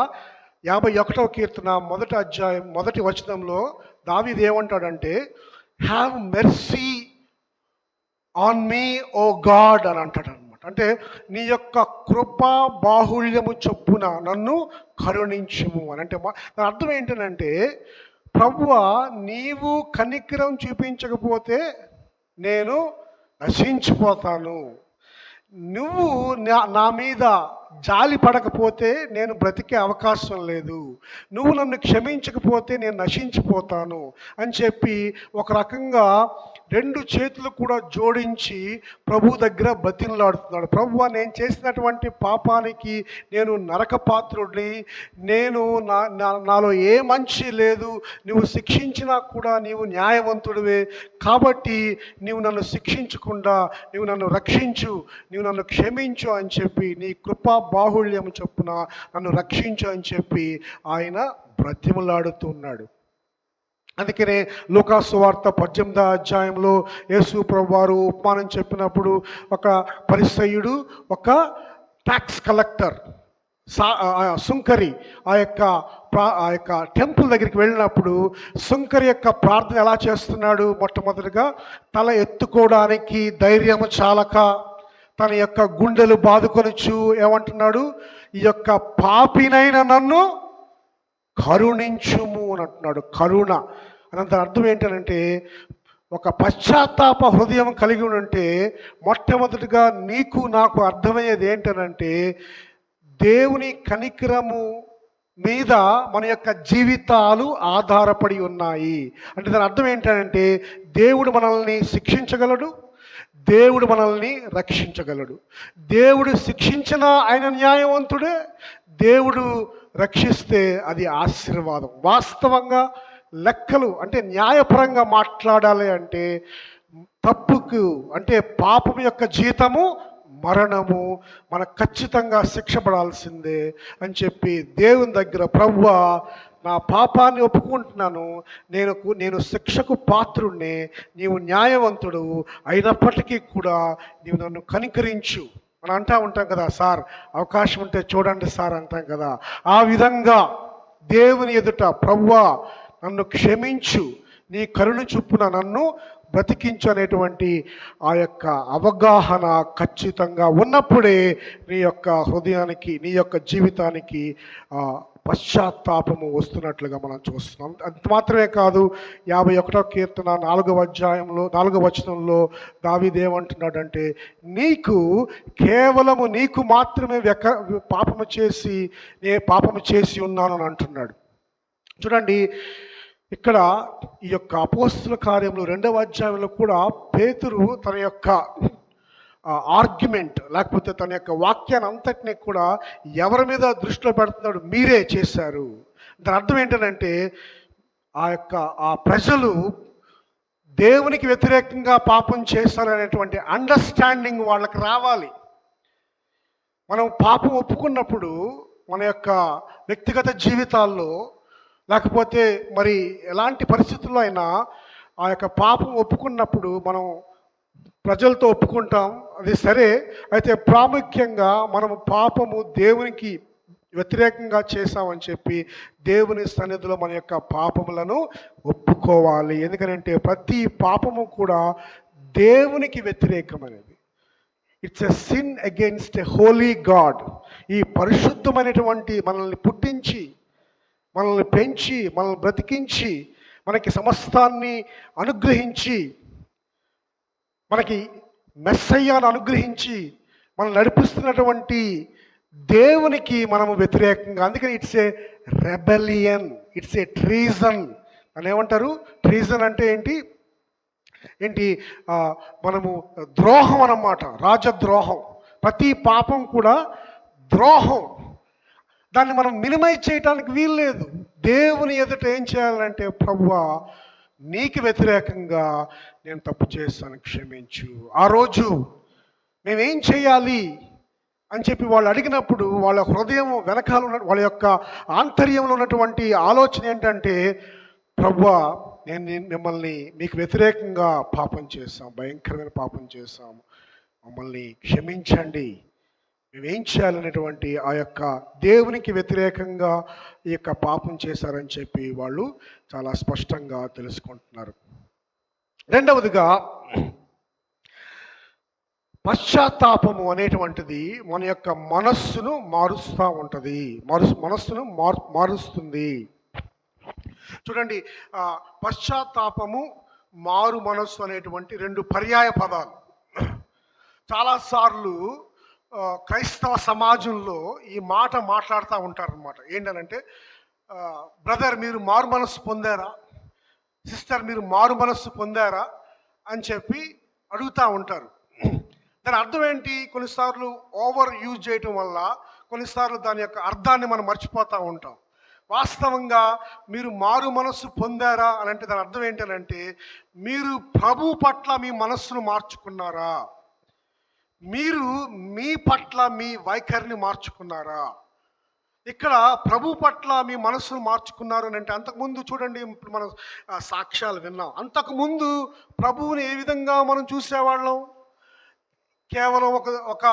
51వ కీర్తన 1వ అధ్యాయం 1వ వచనంలో దావీదు ఏమంటాడంటే, have mercy on me O God అని అంటాడు అనమాట. అంటే నీ యొక్క కృపా బాహుళ్యము చొప్పున నన్ను కరుణించుము అని. అంటే దాని అర్థం ఏంటంటే, ప్రభువా నీవు కనికరం చూపించకపోతే నేను నశించిపోతాను, నువ్వు నా మీద జాలి పడకపోతే నేను బ్రతికే అవకాశం లేదు, నువ్వు నన్ను క్షమించకపోతే నేను నశించిపోతాను అని చెప్పి ఒక రకంగా 2 చేతులు కూడా జోడించి ప్రభు దగ్గర బతిమలాడుతున్నాడు. ప్రభువా నేను చేసినటువంటి పాపానికి నేను నరకపాత్రుడిని, నేను నాలో ఏ మంచి లేదు, నువ్వు శిక్షించినా కూడా నీవు న్యాయవంతుడివే, కాబట్టి నీవు నన్ను శిక్షించకుండా నీవు నన్ను రక్షించు, నీవు నన్ను క్షమించు అని చెప్పి, నీ కృపా బాహుళ్యం చొప్పున నన్ను రక్షించు అని చెప్పి ఆయన బ్రతిమలాడుతున్నాడు. అందుకనే లూకాసు వార్త 18వ అధ్యాయంలో యేసు ప్రభువారు ఉపమానం చెప్పినప్పుడు ఒక పరిసయ్యుడు ఒక ట్యాక్స్ కలెక్టర్ సుంకరి ఆ యొక్క టెంపుల్ దగ్గరికి వెళ్ళినప్పుడు సుంకరి యొక్క ప్రార్థన ఎలా చేస్తున్నాడు? మొట్టమొదటిగా తల ఎత్తుకోవడానికి ధైర్యం చాలక తన యొక్క గుండెలు బాదుకొనొచ్చు ఏమంటున్నాడు? ఈ యొక్క పాపినైన నన్ను కరుణించుము అని అంటున్నాడు. కరుణ అనంత అర్థం ఏంటంటే, ఒక పశ్చాత్తాప హృదయం కలిగి ఉంటే మొట్టమొదటిగా నీకు నాకు అర్థమయ్యేది ఏంటనంటే, దేవుని కనికరము మీద మన యొక్క జీవితాలు ఆధారపడి ఉన్నాయి. అంటే దాని అర్థం ఏంటంటే, దేవుడు మనల్ని శిక్షించగలడు, దేవుడు మనల్ని రక్షించగలడు. దేవుడు శిక్షించినా ఆయన న్యాయవంతుడే, దేవుడు రక్షిస్తే అది ఆశీర్వాదం. వాస్తవంగా లెక్కలు అంటే న్యాయపరంగా మాట్లాడాలి అంటే, తప్పుకు అంటే పాపం యొక్క జీతము మరణము, మనకు ఖచ్చితంగా శిక్ష పడాల్సిందే అని చెప్పి దేవుని దగ్గర, ప్రభువా నా పాపాన్ని ఒప్పుకుంటున్నాను, నేను శిక్షకు పాత్రుణ్ణి, నీవు న్యాయవంతుడు అయినప్పటికీ కూడా నీవు నన్ను కనికరించు మనం అంటూ ఉంటాం కదా, సార్ అవకాశం ఉంటే చూడండి సార్ అంటాం కదా. ఆ విధంగా దేవుని ఎదుట ప్రభువా నన్ను క్షమించు, నీ కరుణ చొప్పున నన్ను బ్రతికించు అనేటువంటి ఆ యొక్క అవగాహన ఖచ్చితంగా ఉన్నప్పుడే నీ యొక్క హృదయానికి, నీ యొక్క జీవితానికి పశ్చాత్తాపము వస్తున్నట్లుగా మనం చూస్తున్నాం. అంత మాత్రమే కాదు, 51వ కీర్తన 4వ అధ్యాయంలో 4వ వచనంలో దావీదు ఏమంటున్నాడంటే, నీకు కేవలము నీకు మాత్రమే పాపము చేసి ఉన్నాను అని అంటున్నాడు. చూడండి, ఇక్కడ ఈ యొక్క అపోస్తుల కార్యంలో 2వ అధ్యాయంలో కూడా పేతురు తన యొక్క ఆర్గ్యుమెంట్ లేకపోతే తన యొక్క వాక్యాన్ని అంతటినీ కూడా ఎవరి మీద దృష్టిలో పెడుతున్నాడు? మీరే చేశారు. దాని అర్థం ఏంటంటే, ఆ ప్రజలు దేవునికి వ్యతిరేకంగా పాపం చేస్తారనేటువంటి అండర్స్టాండింగ్ వాళ్ళకి రావాలి. మనం పాపం ఒప్పుకున్నప్పుడు మన యొక్క వ్యక్తిగత జీవితాల్లో లేకపోతే మరి ఎలాంటి పరిస్థితుల్లో అయినా ఆ యొక్క పాపం ఒప్పుకున్నప్పుడు మనం ప్రజలతో ఒప్పుకుంటాం, అది సరే. అయితే ప్రాముఖ్యంగా మనము పాపము దేవునికి వ్యతిరేకంగా చేశామని చెప్పి దేవుని సన్నిధిలో మన యొక్క పాపములను ఒప్పుకోవాలి. ఎందుకంటే ప్రతి పాపము కూడా దేవునికి వ్యతిరేకమైనది. It's a sin against a holy God. ఈ పరిశుద్ధమైనటువంటి మనల్ని పుట్టించి, మనల్ని పెంచి, మనల్ని బ్రతికించి, మనకి సమస్తాన్ని అనుగ్రహించి, మనకి మెస్సయ్యాను అనుగ్రహించి మనం నడిపిస్తున్నటువంటి దేవునికి మనము వ్యతిరేకంగా, అందుకని it's a rebellion, it's a treason. అని ఏమంటారు? ట్రీజన్ అంటే ఏంటి? ఏంటి మనము ద్రోహం అన్నమాట, రాజద్రోహం. ప్రతి పాపం కూడా ద్రోహం. దాన్ని మనం మినిమైజ్ చేయడానికి వీలు లేదు. దేవుని ఎదుట ఏం చేయాలంటే, ప్రభువా నీకు వ్యతిరేకంగా నేను తప్పు చేస్తాను, క్షమించు. ఆ రోజు మేమేం చేయాలి అని చెప్పి వాళ్ళు అడిగినప్పుడు, వాళ్ళ హృదయం వెనకాల ఉన్న వాళ్ళ యొక్క ఆంతర్యంలో ఉన్నటువంటి ఆలోచన ఏంటంటే, ప్రభువా నేను మిమ్మల్ని మీకు వ్యతిరేకంగా పాపం చేశాం, భయంకరమైన పాపం చేశాం, మమ్మల్ని క్షమించండి, మేమేం చేయాలనేటువంటి ఆ యొక్క దేవునికి వ్యతిరేకంగా ఈ యొక్క పాపం చేశారని చెప్పి వాళ్ళు చాలా స్పష్టంగా తెలుసుకుంటున్నారు. రెండవదిగా, పశ్చాత్తాపము అనేటువంటిది మన యొక్క మనస్సును మారుస్తూ ఉంటుంది, మనస్సును మారుస్తుంది. చూడండి, పశ్చాత్తాపము, మారు మనస్సు అనేటువంటి రెండు పర్యాయ పదాలు. చాలాసార్లు క్రైస్తవ సమాజంలో ఈ మాట మాట్లాడుతూ ఉంటారనమాట. ఏంటనంటే, బ్రదర్ మీరు మారు మనస్సు పొందారా, సిస్టర్ మీరు మారు మనస్సు పొందారా అని చెప్పి అడుగుతూ ఉంటారు. దాని అర్థం ఏంటి? కొన్నిసార్లు ఓవర్ యూజ్ చేయటం వల్ల కొన్నిసార్లు దాని యొక్క అర్థాన్ని మనం మర్చిపోతూ ఉంటాం. వాస్తవంగా మీరు మారు మనస్సు పొందారా అని అంటే దాని అర్థం ఏంటంటే, మీరు ప్రభు పట్ల మీ మనస్సును మార్చుకున్నారా, మీరు మీ పట్ల మీ వైఖరిని మార్చుకున్నారా. ఇక్కడ ప్రభు పట్ల మీ మనస్సును మార్చుకున్నారు అని అంటే, అంతకుముందు చూడండి, ఇప్పుడు మనం సాక్ష్యాలు విన్నాం. అంతకుముందు ప్రభువుని ఏ విధంగా మనం చూసేవాళ్ళం? కేవలం ఒక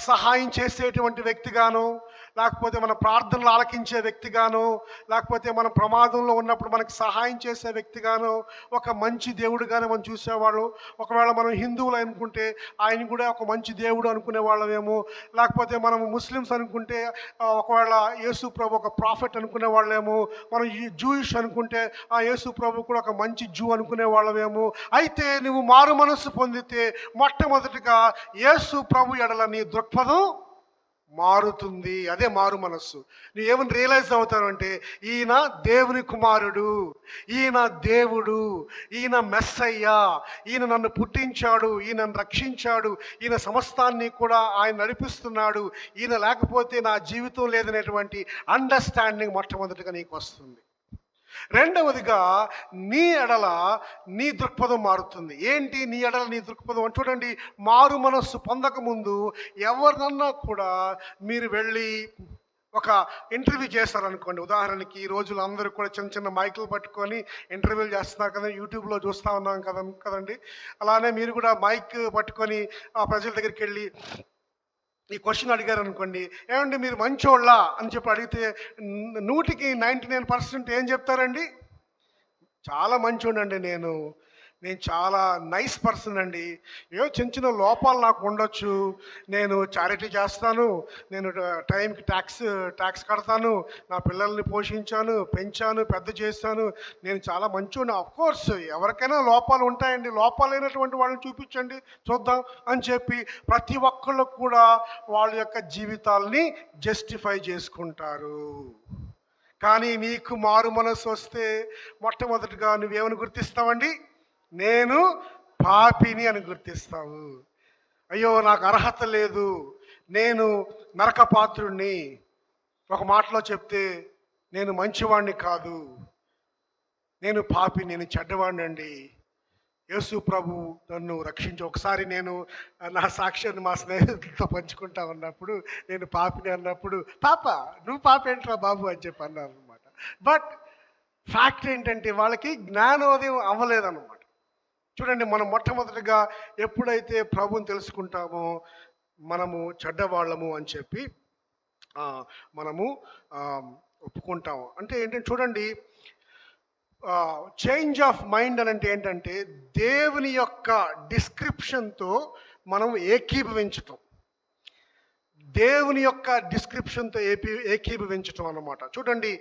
సహాయం చేసేటువంటి వ్యక్తిగాను, లేకపోతే మన ప్రార్థనలు ఆలకించే వ్యక్తిగాను, లేకపోతే మన ప్రమాదంలో ఉన్నప్పుడు మనకి సహాయం చేసే వ్యక్తిగాను, ఒక మంచి దేవుడుగానే మనం చూసేవాళ్ళు. ఒకవేళ మనం హిందువులు అనుకుంటే ఆయన కూడా ఒక మంచి దేవుడు అనుకునే వాళ్ళమేమో, లేకపోతే మనం ముస్లిమ్స్ అనుకుంటే ఒకవేళ యేసు ప్రభు ఒక ప్రాఫెట్ అనుకునే వాళ్ళేమో, మనం జూయిష్ అనుకుంటే ఆ యేసు ప్రభు కూడా ఒక మంచి జూ అనుకునే వాళ్ళమేమో. అయితే నువ్వు మారు మనస్సు పొందితే మొట్టమొదటిగా యేసు ప్రభు ఎడల నీ దృక్పథం మారుతుంది. అదే మారు మనస్సు. నువ్వు ఏమని రియలైజ్ అవుతావంటే, ఈయన దేవుని కుమారుడు, ఈయన దేవుడు, ఈయన మెస్సయ్య, ఈయన నన్ను పుట్టించాడు, ఈయన నన్ను రక్షించాడు, ఈయన సమస్తాన్ని కూడా ఆయన నడిపిస్తున్నాడు, ఈయన లేకపోతే నా జీవితం లేదనేటువంటి అండర్స్టాండింగ్ మొట్టమొదటిగా నీకు వస్తుంది. రెండవదిగా, నీ ఎడల నీ దృక్పథం మారుతుంది. ఏంటి నీ ఎడల నీ దృక్పథం అని చూడండి. మారు మనస్సు పొందకముందు ఎవరినన్నా కూడా మీరు వెళ్ళి ఒక ఇంటర్వ్యూ చేస్తారనుకోండి. ఉదాహరణకి ఈ రోజులు అందరూ కూడా చిన్న చిన్న మైకులు పట్టుకొని ఇంటర్వ్యూలు చేస్తున్నారు కదా, యూట్యూబ్లో చూస్తూ ఉన్నాం కదండి. అలానే మీరు కూడా మైక్ పట్టుకొని ఆ ప్రజల దగ్గరికి వెళ్ళి ఈ క్వశ్చన్ అడిగారు అనుకోండి, ఏమండి మీరు మంచోళ్ళ అని చెప్పి అడిగితే 100కి 99% ఏం చెప్తారండి? చాలా మంచోడండి నేను చాలా నైస్ పర్సన్ అండి, ఏవో చిన్న చిన్న లోపాలు నాకు ఉండొచ్చు, నేను చారిటీ చేస్తాను, నేను టైంకి ట్యాక్స్ కడతాను, నా పిల్లల్ని పోషించాను, పెంచాను, పెద్ద చేస్తాను, నేను చాలా మంచోడిని. అఫ్కోర్స్ ఎవరికైనా లోపాలు ఉంటాయండి, లోపాలు లేనటువంటి వాళ్ళని చూపించండి చూద్దాం అని చెప్పి ప్రతి ఒక్కళ్ళు కూడా వాళ్ళ యొక్క జీవితాల్ని జస్టిఫై చేసుకుంటారు. కానీ నీకు మారు మనసు వస్తే మొట్టమొదటిగా నువ్వేమని గుర్తిస్తావండి? నేను పాపిని అని గుర్తిస్తావు. అయ్యో నాకు అర్హత లేదు, నేను నరకపాత్రుణ్ణి. ఒక మాటలో చెప్తే నేను మంచివాణ్ణి కాదు, నేను పాపి, నేను చెడ్డవాణ్ణి అండి, యేసు ప్రభు నన్ను రక్షించి. ఒకసారి నేను నా సాక్ష్యాన్ని మా స్నేహితులతో పంచుకుంటా ఉన్నప్పుడు నేను పాపిని అన్నప్పుడు, పాప నువ్వు పాప ఏంట్రా బాబు అని చెప్పి అన్నారు అనమాట. బట్ ఫ్యాక్ట్ ఏంటంటే వాళ్ళకి జ్ఞానోదయం అవ్వలేదన్నమాట. చూడండి, మనం మొట్టమొదటిగా ఎప్పుడైతే ప్రభుని తెలుసుకుంటామో మనము చెడ్డవాళ్ళము అని చెప్పి మనము ఒప్పుకుంటాము. అంటే ఏంటంటే చూడండి, చేంజ్ ఆఫ్ మైండ్ అని అంటే ఏంటంటే దేవుని యొక్క డిస్క్రిప్షన్తో మనం ఏకీభవించటం, దేవుని యొక్క డిస్క్రిప్షన్తో ఏకీభవించటం అన్నమాట. చూడండి,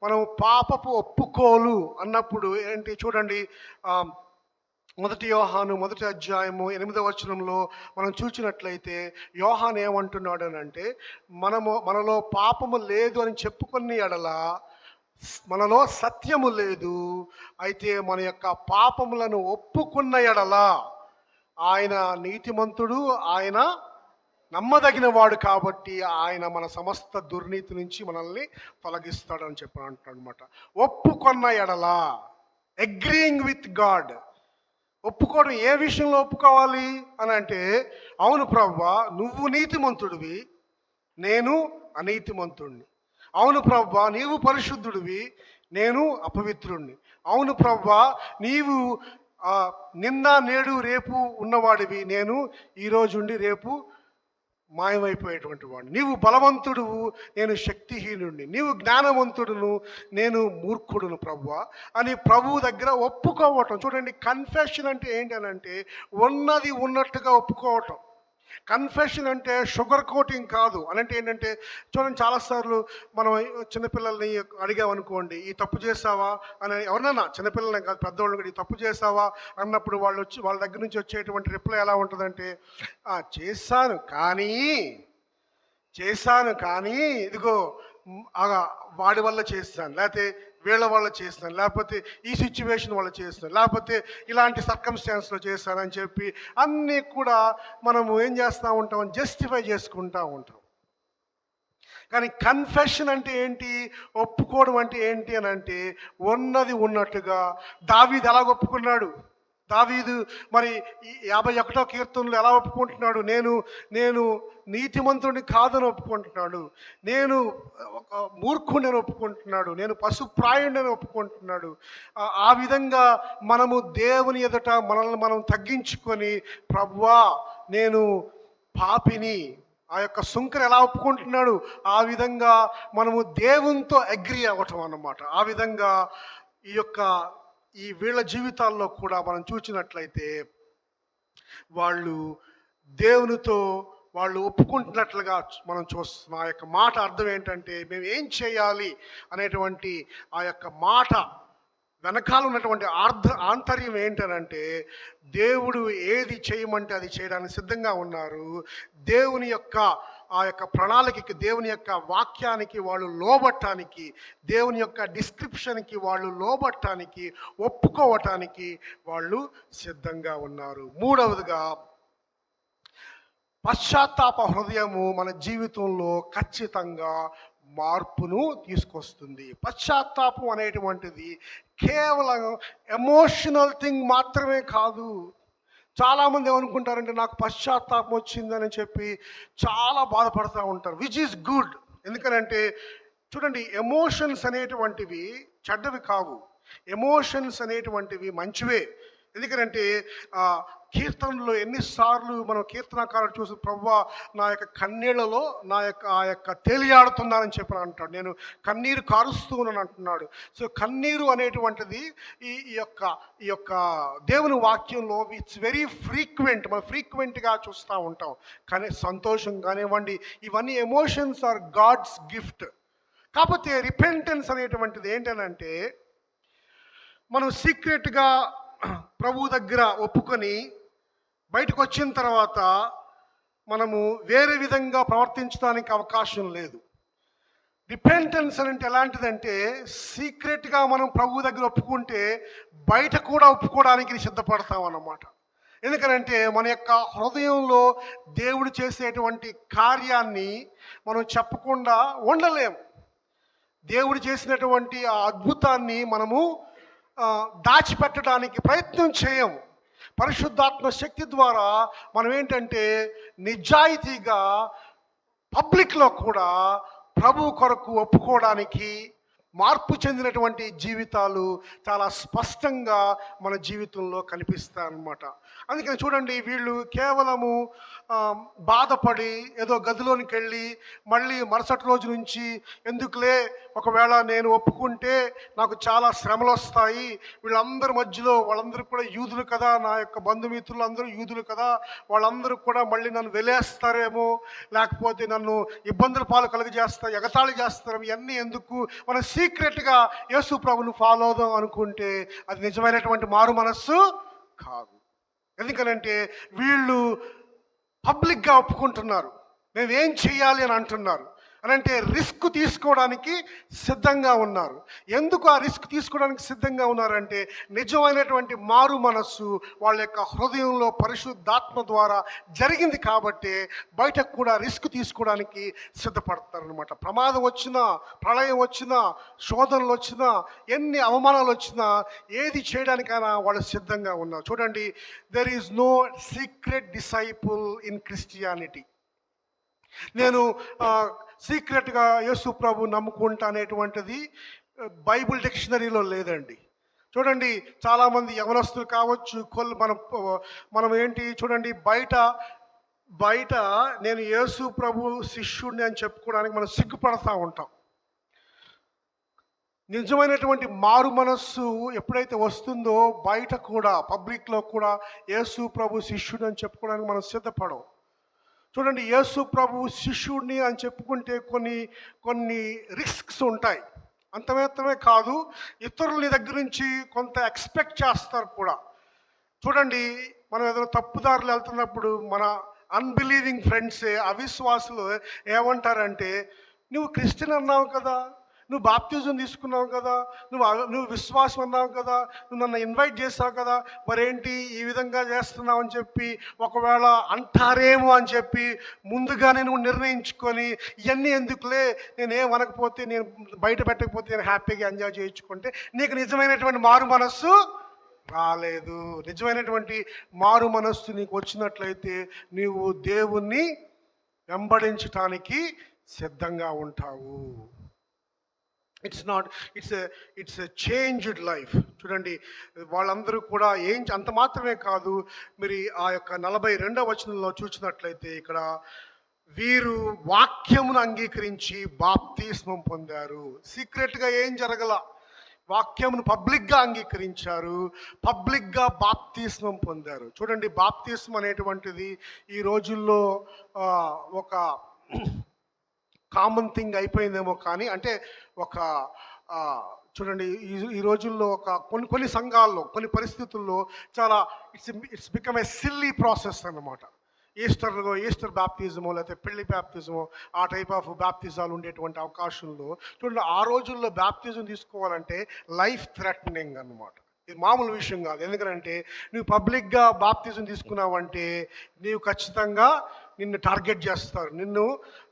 మనం పాపపు ఒప్పుకోలు అన్నప్పుడు ఏంటి చూడండి, 1 యోహాను 1వ అధ్యాయము 8వ వచనంలో మనం చూసినట్లయితే యోహాను ఏమంటున్నాడు అని అంటే, మనలో పాపము లేదు అని చెప్పుకుని ఎడల మనలో సత్యము లేదు. అయితే మన యొక్క పాపములను ఒప్పుకున్న ఎడల ఆయన నీతిమంతుడు, ఆయన నమ్మదగిన వాడు కాబట్టి ఆయన మన సమస్త దుర్నీతి నుంచి మనల్ని తొలగిస్తాడని చెప్పి అంటాడు అనమాట. ఒప్పుకొన్న ఎడల, అగ్రీయింగ్ విత్ గాడ్. ఒప్పుకోవడం ఏ విషయంలో ఒప్పుకోవాలి అని అంటే, అవును ప్రభువా నువ్వు నీతిమంతుడివి, నేను అనీతిమంతుడిని. అవును ప్రభువా నీవు పరిశుద్ధుడివి, నేను అపవిత్రుడిని. అవును ప్రభువా నీవు నిన్న నేడు రేపు ఉన్నవాడివి, నేను ఈరోజుండి రేపు మాయమైపోయేటువంటి వాడిని. నీవు బలవంతుడువు, నేను శక్తిహీనుడిని. నీవు జ్ఞానవంతుడును, నేను మూర్ఖుడును ప్రభువా అని ప్రభువు దగ్గర ఒప్పుకోవటం. చూడండి, కన్ఫెషన్ అంటే ఏంటి అని అంటే ఉన్నది ఉన్నట్టుగా ఒప్పుకోవటం. కన్ఫెషన్ అంటే షుగర్ కోటింగ్ కాదు. అని అంటే ఏంటంటే, చూడండి చాలాసార్లు మనం చిన్నపిల్లల్ని అడిగామనుకోండి, ఈ తప్పు చేసావా అని, ఎవరినైనా చిన్నపిల్లలని కాదు పెద్దవాళ్ళు కూడా, ఈ తప్పు చేసావా అన్నప్పుడు వాళ్ళ దగ్గర నుంచి వచ్చేటువంటి రిప్లై ఎలా ఉంటుందంటే, చేశాను కానీ ఇదిగో వాడి వల్ల చేస్తాను, లేకపోతే వీళ్ళ వల్ల చేస్తాను, లేకపోతే ఈ సిచ్యువేషన్ వల్ల చేస్తాను, లేకపోతే ఇలాంటి సర్కమ్స్టాన్స్లో చేస్తానని చెప్పి అన్నీ కూడా మనము ఏం చేస్తూ ఉంటాం, జస్టిఫై చేసుకుంటూ ఉంటాం. కానీ కన్ఫెషన్ అంటే ఏంటి, ఒప్పుకోవడం అంటే ఏంటి అని అంటే, ఉన్నది ఉన్నట్టుగా దావీదు ఎలా ఒప్పుకున్నాడు. దావీదు మరి 51వ కీర్తనలో ఎలా ఒప్పుకుంటున్నాడు, నేను నీతిమంతుడిని కాదని ఒప్పుకుంటున్నాడు, నేను మూర్ఖుడిని ఒప్పుకుంటున్నాడు, నేను పశుప్రాయుడిని ఒప్పుకుంటున్నాడు. ఆ విధంగా మనము దేవుని ఎదుట మనల్ని మనం తగ్గించుకొని, ప్రభువా నేను పాపిని, ఆ యొక్క సుంకర ఎలా ఒప్పుకుంటున్నాడు, ఆ విధంగా మనము దేవునితో అగ్రీ అవ్వటం అన్నమాట. ఆ విధంగా ఈ వీళ్ళ జీవితాల్లో కూడా మనం చూసినట్లయితే వాళ్ళు దేవునితో వాళ్ళు ఒప్పుకుంటున్నట్లుగా మనం చూస్తున్నాం. ఆ యొక్క మాట అర్థం ఏంటంటే, మేము ఏం చేయాలి అనేటువంటి ఆ యొక్క మాట వెనకాల ఉన్నటువంటి ఆంతర్యం ఏంటనంటే, దేవుడు ఏది చేయమంటే అది చేయడానికి సిద్ధంగా ఉన్నారు. దేవుని యొక్క ఆ యొక్క ప్రణాళికకి, దేవుని యొక్క వాక్యానికి వాళ్ళు లోబట్టానికి, దేవుని యొక్క డిస్క్రిప్షన్కి వాళ్ళు లోబట్టానికి, ఒప్పుకోవటానికి వాళ్ళు సిద్ధంగా ఉన్నారు. మూడవదిగా, పశ్చాత్తాప హృదయము మన జీవితంలో ఖచ్చితంగా మార్పును తీసుకొస్తుంది. పశ్చాత్తాపం అనేటువంటిది కేవలం ఎమోషనల్ థింగ్ మాత్రమే కాదు. చాలామంది ఏమనుకుంటారంటే, నాకు పశ్చాత్తాపం వచ్చిందని చెప్పి చాలా బాధపడుతూ ఉంటారు, విచ్ ఈజ్ గుడ్. ఎందుకనంటే చూడండి, ఎమోషన్స్ అనేటువంటివి చెడ్డవి కావు, ఎమోషన్స్ అనేటువంటివి మంచివే. ఎందుకంటే కీర్తనలో ఎన్నిసార్లు మనం కీర్తనకారుడు చూసి, ప్రభువా నా యొక్క కన్నీళ్లలో ఆ యొక్క తేలియాడుతున్నానని చెప్పి అంటాడు, నేను కన్నీరు కారుస్తున్నాను అంటున్నాడు. సో కన్నీరు అనేటువంటిది ఈ యొక్క దేవుని వాక్యంలో ఇట్స్ వెరీ ఫ్రీక్వెంట్, మనం ఫ్రీక్వెంట్గా చూస్తూ ఉంటాం. కానీ సంతోషం కానివ్వండి, ఇవన్నీ ఎమోషన్స్ ఆర్ గాడ్స్ గిఫ్ట్. కాకపోతే రిపెంటెన్స్ అనేటువంటిది ఏంటనంటే, మనం సీక్రెట్గా ప్రభు దగ్గర ఒప్పుకొని బయటకు వచ్చిన తర్వాత మనము వేరే విధంగా ప్రవర్తించడానికి అవకాశం లేదు. రిపెంటెన్స్ అంటే ఎలాంటిదంటే, సీక్రెట్గా మనం ప్రభు దగ్గర ఒప్పుకుంటే బయట కూడా ఒప్పుకోవడానికి సిద్ధపడతాం అన్నమాట. ఎందుకనంటే మన యొక్క హృదయంలో దేవుడు చేసేటువంటి కార్యాన్ని మనం చెప్పకుండా ఉండలేము. దేవుడు చేసినటువంటి ఆ అద్భుతాన్ని మనము దాచిపెట్టడానికి ప్రయత్నం చేయము. పరిశుద్ధాత్మ శక్తి ద్వారా మనం ఏంటంటే నిజాయితీగా పబ్లిక్లో కూడా ప్రభు కొరకు ఒప్పుకోవడానికి, మార్పు చెందినటువంటి జీవితాలు చాలా స్పష్టంగా మన జీవితంలో కనిపిస్తాయి అన్నమాట. అందుకని చూడండి, వీళ్ళు కేవలము బాధపడి ఏదో గదిలోనికి వెళ్ళి మళ్ళీ మరుసటి రోజు నుంచి ఎందుకులే, ఒకవేళ నేను ఒప్పుకుంటే నాకు చాలా శ్రమలు వస్తాయి, వీళ్ళందరి మధ్యలో వాళ్ళందరూ కూడా యూదులు కదా, నా యొక్క బంధుమిత్రులు అందరూ యూదులు కదా, వాళ్ళందరూ కూడా మళ్ళీ నన్ను వెలేస్తారేమో, లేకపోతే నన్ను ఇబ్బందుల పాలు కలుగజేస్తారు, ఎగతాళి చేస్తారు, ఇవన్నీ ఎందుకు, మనం సీక్రెట్గా యేసు ప్రభుని ఫాలో అవుదాం అనుకుంటే అది నిజమైనటువంటి మారు మనస్సు కాదు. ఎందుకనంటే వీళ్ళు పబ్లిక్గా ఒప్పుకుంటున్నారు, మేము ఏం చేయాలి అని అంటున్నారు. అని అంటే రిస్క్ తీసుకోవడానికి సిద్ధంగా ఉన్నారు. ఎందుకు ఆ రిస్క్ తీసుకోవడానికి సిద్ధంగా ఉన్నారంటే నిజమైనటువంటి మారు మనస్సు వాళ్ళ యొక్క హృదయంలో పరిశుద్ధాత్మ ద్వారా జరిగింది కాబట్టి బయటకు కూడా రిస్క్ తీసుకోవడానికి సిద్ధపడతారనమాట. ప్రమాదం వచ్చినా, ప్రళయం వచ్చినా, శోధనలు వచ్చినా, ఎన్ని అవమానాలు వచ్చినా ఏది చేయడానికైనా వాళ్ళు సిద్ధంగా ఉన్నారు. చూడండి, there is no secret disciple in Christianity. నేను సీక్రెట్గా యేసు ప్రభు నమ్ముకుంటా అనేటువంటిది బైబిల్ డిక్షనరీలో లేదండి. చూడండి, చాలామంది యవనస్తులు కావచ్చు, మనం ఏంటి చూడండి, బయట నేను యేసు ప్రభు శిష్యుడిని అని చెప్పుకోవడానికి మనం సిగ్గుపడతా ఉంటాం. నిజమైనటువంటి మారు మనస్సు ఎప్పుడైతే వస్తుందో బయట కూడా, పబ్లిక్లో కూడా యేసు ప్రభు శిష్యుడు అని చెప్పుకోవడానికి మనం సిద్ధపడం. చూడండి, యేసు ప్రభు శిష్యుడిని అని చెప్పుకుంటే కొన్ని రిస్క్స్ ఉంటాయి. అంతమే కాదు, ఇతరుల దగ్గర నుంచి కొంత ఎక్స్పెక్ట్ చేస్తారు కూడా. చూడండి, మనం ఏదైనా తప్పుదారులు వెళ్తున్నప్పుడు మన అన్బిలీవింగ్ ఫ్రెండ్సే, అవిశ్వాసులు ఏమంటారంటే, నువ్వు క్రిస్టియన్ అన్నావు కదా, నువ్వు బాప్తిజం తీసుకున్నావు కదా, నువ్వు విశ్వాసం అన్నావు కదా, నువ్వు నన్ను ఇన్వైట్ చేసావు కదా, మరేంటి ఈ విధంగా చేస్తున్నావు అని చెప్పి ఒకవేళ అంటారేమో అని చెప్పి ముందుగానే నువ్వు నిర్ణయించుకొని ఇవన్నీ ఎందుకులే, నేనేం అనకపోతే, నేను బయట పెట్టకపోతే నేను హ్యాపీగా ఎంజాయ్ చేయించుకుంటే నీకు నిజమైనటువంటి మారు మనస్సు రాలేదు. నిజమైనటువంటి మారు మనస్సు నీకు వచ్చినట్లయితే నీవు దేవుణ్ణి వెంబడించటానికి సిద్ధంగా ఉంటావు. It's a changed life. చూడండి, వాళ్ళందరూ కూడా అంత మాత్రమే కాదు, మీరు ఆ యొక్క 42వ వచనంలో చూసినట్లయితే ఇక్కడ వీరు వాక్యమును అంగీకరించి బాప్తిస్మం పొందారు. సీక్రెట్గా ఏం జరగల, వాక్యమును పబ్లిక్గా అంగీకరించారు, పబ్లిక్గా బాప్తిస్మం పొందారు. చూడండి, బాప్తిస్మం అనేటువంటిది ఈ రోజుల్లో ఒక కామన్ థింగ్ అయిపోయిందేమో, కానీ అంటే చూడండి, ఈ రోజుల్లో కొన్ని సంఘాల్లో, కొన్ని పరిస్థితుల్లో చాలా it's become a silly process అన్నమాట. ఈస్టర్ బాప్తిజమో లేకపోతే పెళ్లి బాప్తిజమో, ఆ టైప్ ఆఫ్ బాప్తిజాలు ఉండేటువంటి అవకాశంలో చూడండి, ఆ రోజుల్లో బాప్తిజం తీసుకోవాలంటే లైఫ్ థ్రెటనింగ్ అన్నమాట. ఇది మామూలు విషయం కాదు. ఎందుకంటే నువ్వు పబ్లిక్గా బాప్తిజం తీసుకున్నావంటే నీవు ఖచ్చితంగా నిన్ను టార్గెట్ చేస్తారు, నిన్ను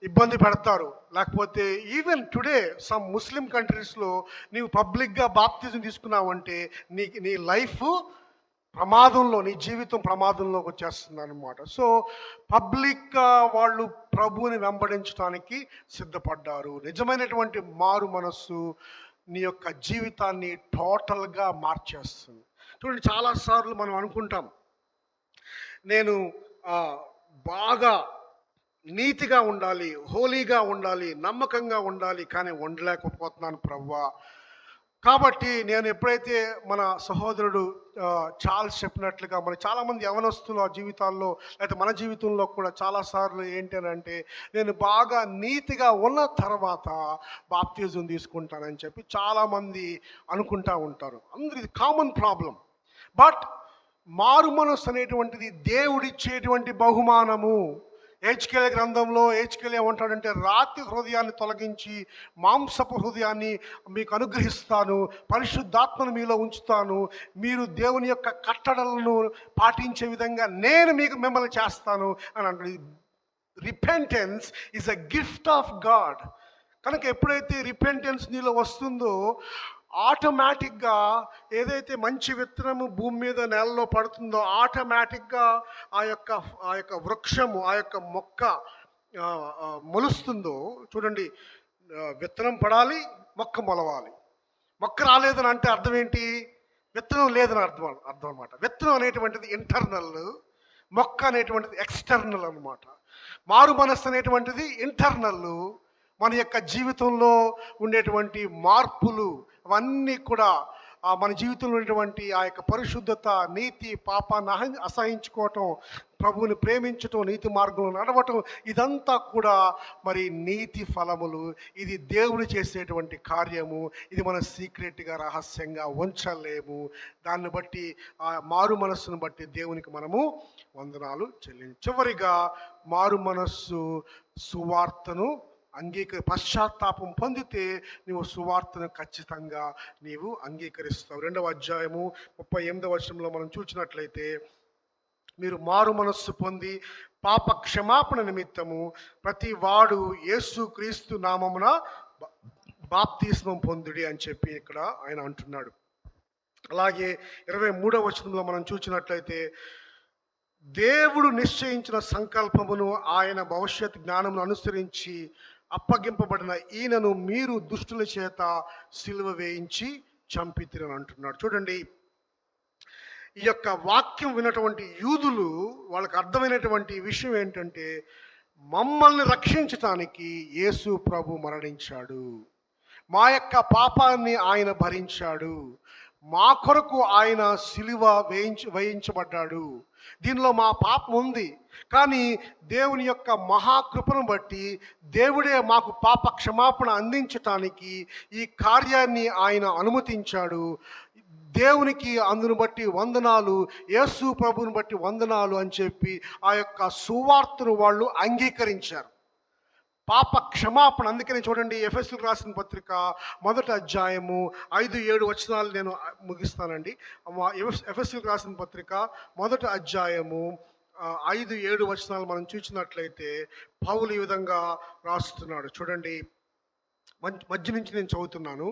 ఇబ్బంది పెడతారు. లేకపోతే ఈవెన్ టుడే సమ్ ముస్లిం కంట్రీస్లో నీవు పబ్లిక్గా బాప్తిజం తీసుకున్నావంటే నీ లైఫ్ ప్రమాదంలో, నీ జీవితం ప్రమాదంలోకి వచ్చేస్తుంది అనమాట. సో పబ్లిక్గా వాళ్ళు ప్రభువుని వెంబడించడానికి సిద్ధపడ్డారు. నిజమైనటువంటి మారు మనస్సు నీ యొక్క జీవితాన్ని టోటల్గా మార్చేస్తుంది. చూడండి, చాలాసార్లు మనం అనుకుంటాం, నేను బాగా నీతిగా ఉండాలి, హోలీగా ఉండాలి, నమ్మకంగా ఉండాలి, కానీ ఉండలేకపోతున్నాను ప్రభువా. కాబట్టి నేను ఎప్పుడైతే మన సహోదరుడు చార్ల్స్ చెప్పినట్లుగా మన చాలామంది యవనస్తుల జీవితాల్లో లేకపోతే మన జీవితంలో కూడా చాలాసార్లు ఏంటంటే నేను బాగా నీతిగా ఉన్న తర్వాత బాప్తిజం తీసుకుంటానని చెప్పి చాలామంది అనుకుంటా ఉంటారు. అందరూ ఇది కామన్ ప్రాబ్లం. బట్ మారు మనస్సు అనేటువంటిది దేవుడిచ్చేటువంటి బహుమానము. హెచ్కేల్ గ్రంథంలో హెచ్కేల్ ఏమంటాడంటే, రాతి హృదయాన్ని తొలగించి మాంసపు హృదయాన్ని మీకు అనుగ్రహిస్తాను, పరిశుద్ధాత్మను మీలో ఉంచుతాను, మీరు దేవుని యొక్క కట్టడలను పాటించే విధంగా నేను మిమ్మల్ని చేస్తాను అని అంటాడు. Repentance is a gift of God. కనుక ఎప్పుడైతే రిపెంటెన్స్ నీలో వస్తుందో ఆటోమేటిక్గా ఏదైతే మంచి విత్తనము భూమి మీద నేలలో పడుతుందో ఆటోమేటిక్గా ఆ యొక్క వృక్షము, ఆ యొక్క మొక్క మొలుస్తుందో. చూడండి, విత్తనం పడాలి, మొక్క మొలవాలి. మొక్క రాలేదని అంటే అర్థం ఏంటి? విత్తనం లేదని అర్థం అనమాట. విత్తనం అనేటువంటిది ఇంటర్నల్, మొక్క అనేటువంటిది ఎక్స్టర్నల్ అనమాట. మారు మనస్సు అనేటువంటిది ఇంటర్నల్. మన యొక్క జీవితంలో ఉండేటువంటి మార్పులు అవన్నీ కూడా మన జీవితంలో ఉన్నటువంటి ఆ యొక్క పరిశుద్ధత, నీతి, పాపాన్ని అసహించుకోవటం, ప్రభువుని ప్రేమించటం, నీతి మార్గంలో నడవటం, ఇదంతా కూడా మరి నీతి ఫలములు. ఇది దేవుడు చేసేటువంటి కార్యము. ఇది మన సీక్రెట్గా రహస్యంగా ఉంచలేము. దాన్ని బట్టి ఆ మారు మనస్సును బట్టి దేవునికి మనము వందనాలు చెల్లించాలి. చివరిగా మారు మనస్సు సువార్తను పశ్చాత్తాపం పొందితే నీవు సువార్తను ఖచ్చితంగా నీవు అంగీకరిస్తావు. 2వ అధ్యాయము 38వ వచనంలో మనం చూసినట్లయితే, మీరు మారు మనస్సు పొంది పాప క్షమాపణ నిమిత్తము ప్రతి వాడు యేసు క్రీస్తు నామమున బాప్తిస్మం పొందుడి అని చెప్పి ఇక్కడ ఆయన అంటున్నాడు. అలాగే 23వ వచనంలో మనం చూసినట్లయితే, దేవుడు నిశ్చయించిన సంకల్పమును ఆయన భవిష్యత్ జ్ఞానమును అనుసరించి అప్పగింపబడిన ఈయనను మీరు దుష్టుల చేత సిలువ వేయించి చంపితిరని అంటున్నాడు. చూడండి, ఈ యొక్క వాక్యం విన్నటువంటి యూదులు వాళ్ళకి అర్థమైనటువంటి విషయం ఏంటంటే, మమ్మల్ని రక్షించటానికి యేసు ప్రభు మరణించాడు, మా యొక్క పాపాన్ని ఆయన భరించాడు, మా కొరకు ఆయన సిలువ వేయించబడ్డాడు, దీనిలో మా పాపం ఉంది. కానీ దేవుని యొక్క మహాకృపను బట్టి దేవుడే మాకు పాప క్షమాపణ అందించటానికి ఈ కార్యాన్ని ఆయన అనుమతించాడు. దేవునికి అందును బట్టి వందనాలు, యేసు ప్రభువుని బట్టి వందనాలు అని చెప్పి ఆ యొక్క సువార్తను వాళ్ళు అంగీకరించారు. పాప క్షమాపణ. అందుకని చూడండి, ఎఫెసీయులకు రాసిన పత్రిక 1వ అధ్యాయము 5-7 వచనాలు నేను ముగిస్తానండి. ఎఫెసీయులకు రాసిన పత్రిక 1వ అధ్యాయము 5-7 వచనాలు మనం చూసినట్లయితే పౌలు ఈ విధంగా రాస్తున్నాడు. చూడండి, మధ్య నుంచి నేను చదువుతున్నాను.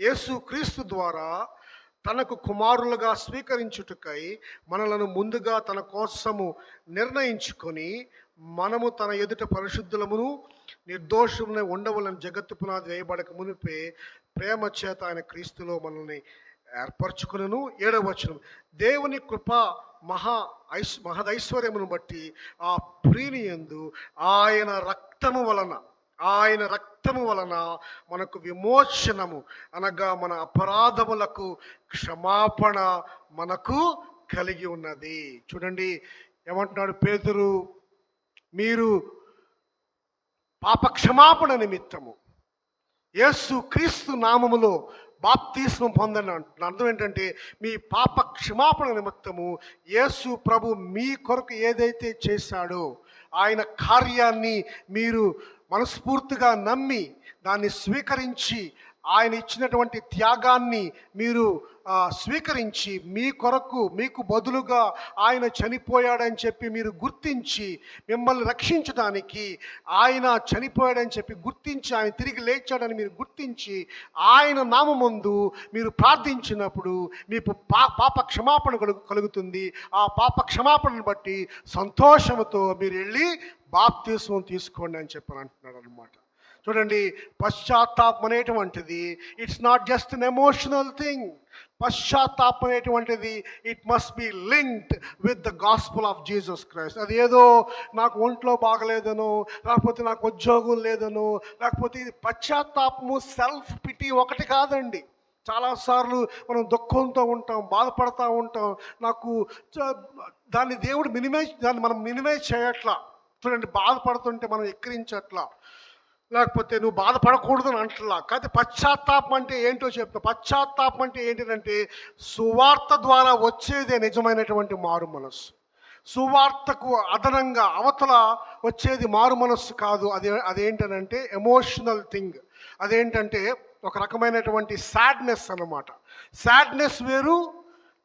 యేసు క్రీస్తు ద్వారా తనకు కుమారులుగా స్వీకరించుటకై మనలను ముందుగా తన కోసము నిర్ణయించుకొని, మనము తన ఎదుట పరిశుద్ధులమును నిర్దోషమునే ఉండవలని జగత్తు పునాది వేయబడక మునిపే ప్రేమ చేత ఆయన క్రీస్తులో మనల్ని ఏర్పరచుకును. 7వ వచనం, దేవుని కృప మహదైశ్వర్యమును బట్టి ఆ ప్రియుని యందు ఆయన రక్తము వలన మనకు విమోచనము, అనగా మన అపరాధములకు క్షమాపణ మనకు కలిగి ఉన్నది. చూడండి ఏమంటున్నాడు పేతురు, మీరు పాప క్షమాపణ నిమిత్తము యేసు క్రీస్తు నామములో బాప్తిస్మం పొందని అంటున్నాను. అర్థం ఏంటంటే, మీ పాప క్షమాపణ నిమిత్తము యేసు ప్రభు మీ కొరకు ఏదైతే చేశాడో ఆయన కార్యాన్ని మీరు మనస్ఫూర్తిగా నమ్మి దాన్ని స్వీకరించి, ఆయన ఇచ్చినటువంటి త్యాగాన్ని మీరు స్వీకరించి, మీ కొరకు మీకు బదులుగా ఆయన చనిపోయాడని చెప్పి మీరు గుర్తించి, మిమ్మల్ని రక్షించడానికి ఆయన చనిపోయాడని చెప్పి గుర్తించి, ఆయన తిరిగి లేచాడని మీరు గుర్తించి ఆయన నామమందు మీరు ప్రార్థించినప్పుడు మీకు పాప క్షమాపణ కలుగుతుంది. ఆ పాప క్షమాపణను బట్టి సంతోషంతో మీరు వెళ్ళి బాప్తిస్మం తీసుకోండి అని చెప్పని అంటున్నాడు అనమాట. చూడండి, పశ్చాత్తాపం అనేటువంటిది it's not just an emotional thing. పశ్చాత్తాపం అనేటువంటిది it must be linked with the gospel of Jesus Christ. అది ఏదో నాకు ఒంట్లో బాగలేదనో, లేకపోతే నాకు ఉద్యోగం లేదనో, లేకపోతే ఇది పశ్చాత్తాపము సెల్ఫ్ పిటీ ఒకటి కాదండి. చాలాసార్లు మనం దుఃఖంతో ఉంటాం, బాధపడతా ఉంటాం. దాన్ని మనం మినిమైజ్ చేయట్లా. చూడండి, బాధపడుతుంటే మనం ఎక్కిరించట్లా, లేకపోతే నువ్వు బాధపడకూడదు అని అంటలా. కాకపోతే పశ్చాత్తాపం అంటే ఏంటో చెప్తా. పశ్చాత్తాపం అంటే ఏంటంటే, సువార్త ద్వారా వచ్చేదే నిజమైనటువంటి మారు మనస్సు. సువార్తకు అదనంగా అవతల వచ్చేది మారు మనస్సు కాదు. అదేంటనంటే ఎమోషనల్ థింగ్. అదేంటంటే ఒక రకమైనటువంటి సాడ్నెస్ అన్నమాట. సాడ్నెస్ వేరు,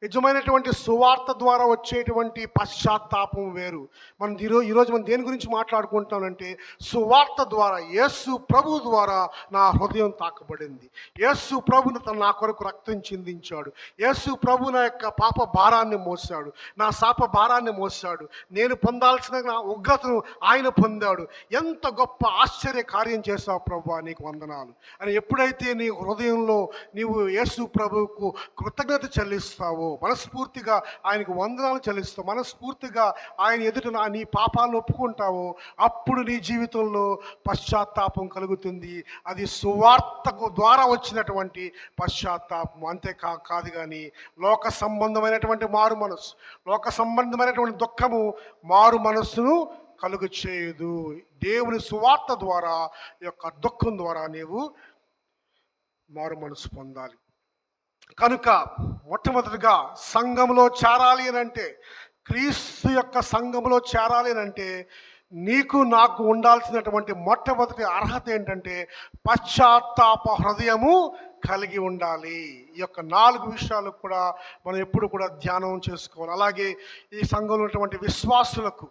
నిజమైనటువంటి సువార్త ద్వారా వచ్చేటువంటి పశ్చాత్తాపం వేరు. మనం ఈరోజు మనం దేని గురించి మాట్లాడుకుంటామంటే, సువార్త ద్వారా, యేసు ప్రభు ద్వారా నా హృదయం తాకబడింది, యేసు ప్రభును తను నా కొరకు రక్తం చిందించాడు, యేసు ప్రభు నా యొక్క పాప భారాన్ని మోసాడు, నా శాప భారాన్ని మోసాడు, నేను పొందాల్సిన నా ఉగ్రతను ఆయన పొందాడు. ఎంత గొప్ప ఆశ్చర్య కార్యం చేశావు ప్రభు, నీకు వందనాలు అని ఎప్పుడైతే నీ హృదయంలో నీవు యేసు ప్రభువుకు కృతజ్ఞత చెల్లిస్తావో, మనస్ఫూర్తిగా ఆయనకు వందనాలు చెల్లిస్తావు, మనస్ఫూర్తిగా ఆయన ఎదుట నీ పాపాలను ఒప్పుకుంటావో, అప్పుడు నీ జీవితంలో పశ్చాత్తాపం కలుగుతుంది. అది సువార్తకు ద్వారా వచ్చినటువంటి పశ్చాత్తాపం. కాదు కానీ లోక సంబంధమైనటువంటి మారు మనస్సు, లోక సంబంధమైనటువంటి దుఃఖము మారు మనస్సును కలుగు చేయదు. దేవుని సువార్త ద్వారా, యొక్క దుఃఖం ద్వారా నీవు మారు మనసు పొందాలి. కనుక మొట్టమొదటిగా సంఘంలో చేరాలి అని అంటే, క్రీస్తు యొక్క సంఘంలో చేరాలి అని అంటే, నీకు నాకు ఉండాల్సినటువంటి మొట్టమొదటి అర్హత ఏంటంటే పశ్చాత్తాప హృదయము కలిగి ఉండాలి. ఈ యొక్క 4 విషయాలు కూడా మనం ఎప్పుడు కూడా ధ్యానం చేసుకోవాలి. అలాగే ఈ సంఘంలో ఉన్నటువంటి విశ్వాసులకు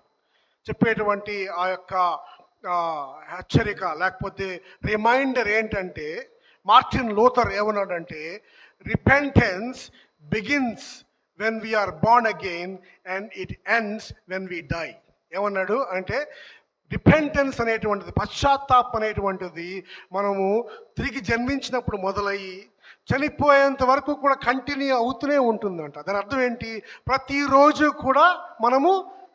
చెప్పేటువంటి ఆ యొక్క హెచ్చరిక లేకపోతే రిమైండర్ ఏంటంటే, మార్టిన్ లూథర్ ఏమన్నాడంటే, repentance begins when we're born again and it ends when we die. ఏమన్నాడు అంటే, రిపెంటెన్స్ అనేటువంటిది, పశ్చాత్తాపం అనేటువంటిది మనము తిరిగి జన్మించినప్పుడు మొదలయ్యి చనిపోయేంత వరకు కూడా కంటిన్యూ అవుతూనే ఉంటుందంట. దాని అర్థం ఏంటి? ప్రతిరోజు కూడా మనము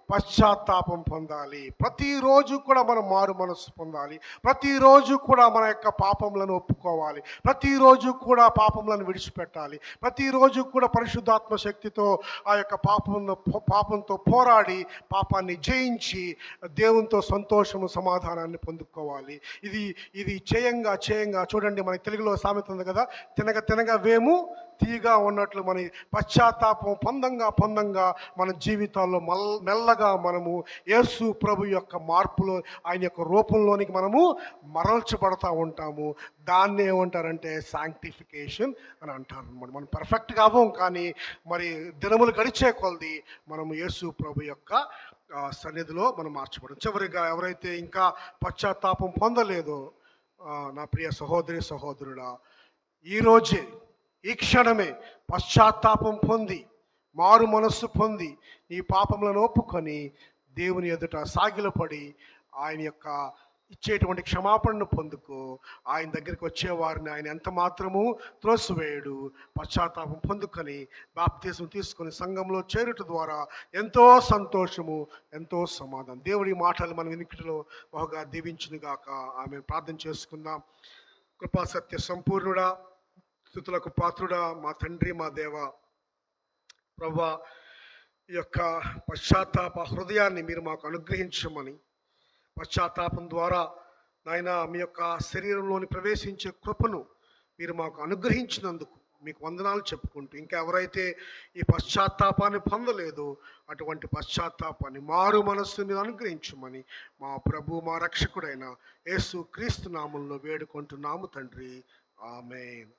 పశ్చాత్తాపం పొందాలి. ప్రతిరోజు కూడా మనం మారు మనస్సు పొందాలి. ప్రతిరోజు కూడా మన యొక్క పాపములను ఒప్పుకోవాలి. ప్రతిరోజు కూడా పాపములను విడిచిపెట్టాలి. ప్రతిరోజు కూడా పరిశుద్ధాత్మ శక్తితో ఆ యొక్క పాపంతో పోరాడి పాపాన్ని జయించి దేవునితో సంతోషము సమాధానాన్ని పొందుకోవాలి. ఇది చేయంగా చూడండి, మన తెలుగులో సామెత ఉంది కదా, తినగా వేము తీగా ఉన్నట్లు మన పశ్చాత్తాపం పొందంగా మన జీవితాల్లో మెల్లగా మనము యేసు ప్రభు యొక్క మార్పులో, ఆయన యొక్క రూపంలోనికి మనము మరల్చబడతా ఉంటాము. దాన్ని ఏమంటారంటే శాంక్టిఫికేషన్ అని అంటారు అనమాట. మనం పర్ఫెక్ట్గా అవ్వం, కానీ మరి దినములు గడిచే కొలది మనము యేసు ప్రభు యొక్క సన్నిధిలో మనం మార్చబడం. చివరిగా ఎవరైతే ఇంకా పశ్చాత్తాపం పొందలేదో నా ప్రియ సహోదరి సహోదరుడా, ఈరోజే ఈ క్షణమే పశ్చాత్తాపం పొంది మారు మనస్సు పొంది ఈ పాపములను ఒప్పుకొని దేవుని ఎదుట సాగిలపడి ఆయన యొక్క ఇచ్చేటువంటి క్షమాపణను పొందుకో. ఆయన దగ్గరికి వచ్చేవారిని ఆయన ఎంత మాత్రము త్రోసివేయడు. పశ్చాత్తాపం పొందుకొని బాప్తిజం తీసుకొని సంఘంలో చేరుట ద్వారా ఎంతో సంతోషము, ఎంతో సమాధానం. దేవుడి మాటలు మన వినికిడిలో బహుగా దీవించునుగాక. ఆమె ప్రార్థన చేసుకుందాం. కృపా సత్య సంపూర్ణుడా, స్తుతులకు పాత్రుడా, మా తండ్రి, మా దేవ, ప్రభువా, ఈ యొక్క పశ్చాత్తాప హృదయాన్ని మీరు మాకు అనుగ్రహించమని, పశ్చాత్తాపం ద్వారా నాయన మీ యొక్క శరీరంలోని ప్రవేశించే కృపను మీరు మాకు అనుగ్రహించినందుకు మీకు వందనాలు చెప్పుకుంటూ, ఇంకా ఎవరైతే ఈ పశ్చాత్తాపాన్ని పొందలేదో అటువంటి పశ్చాత్తాపాన్ని, మారు మనస్సు మీరు అనుగ్రహించమని మా ప్రభు, మా రక్షకుడైన యేసు క్రీస్తు నామంలో వేడుకుంటున్నాము తండ్రి. ఆమేన్.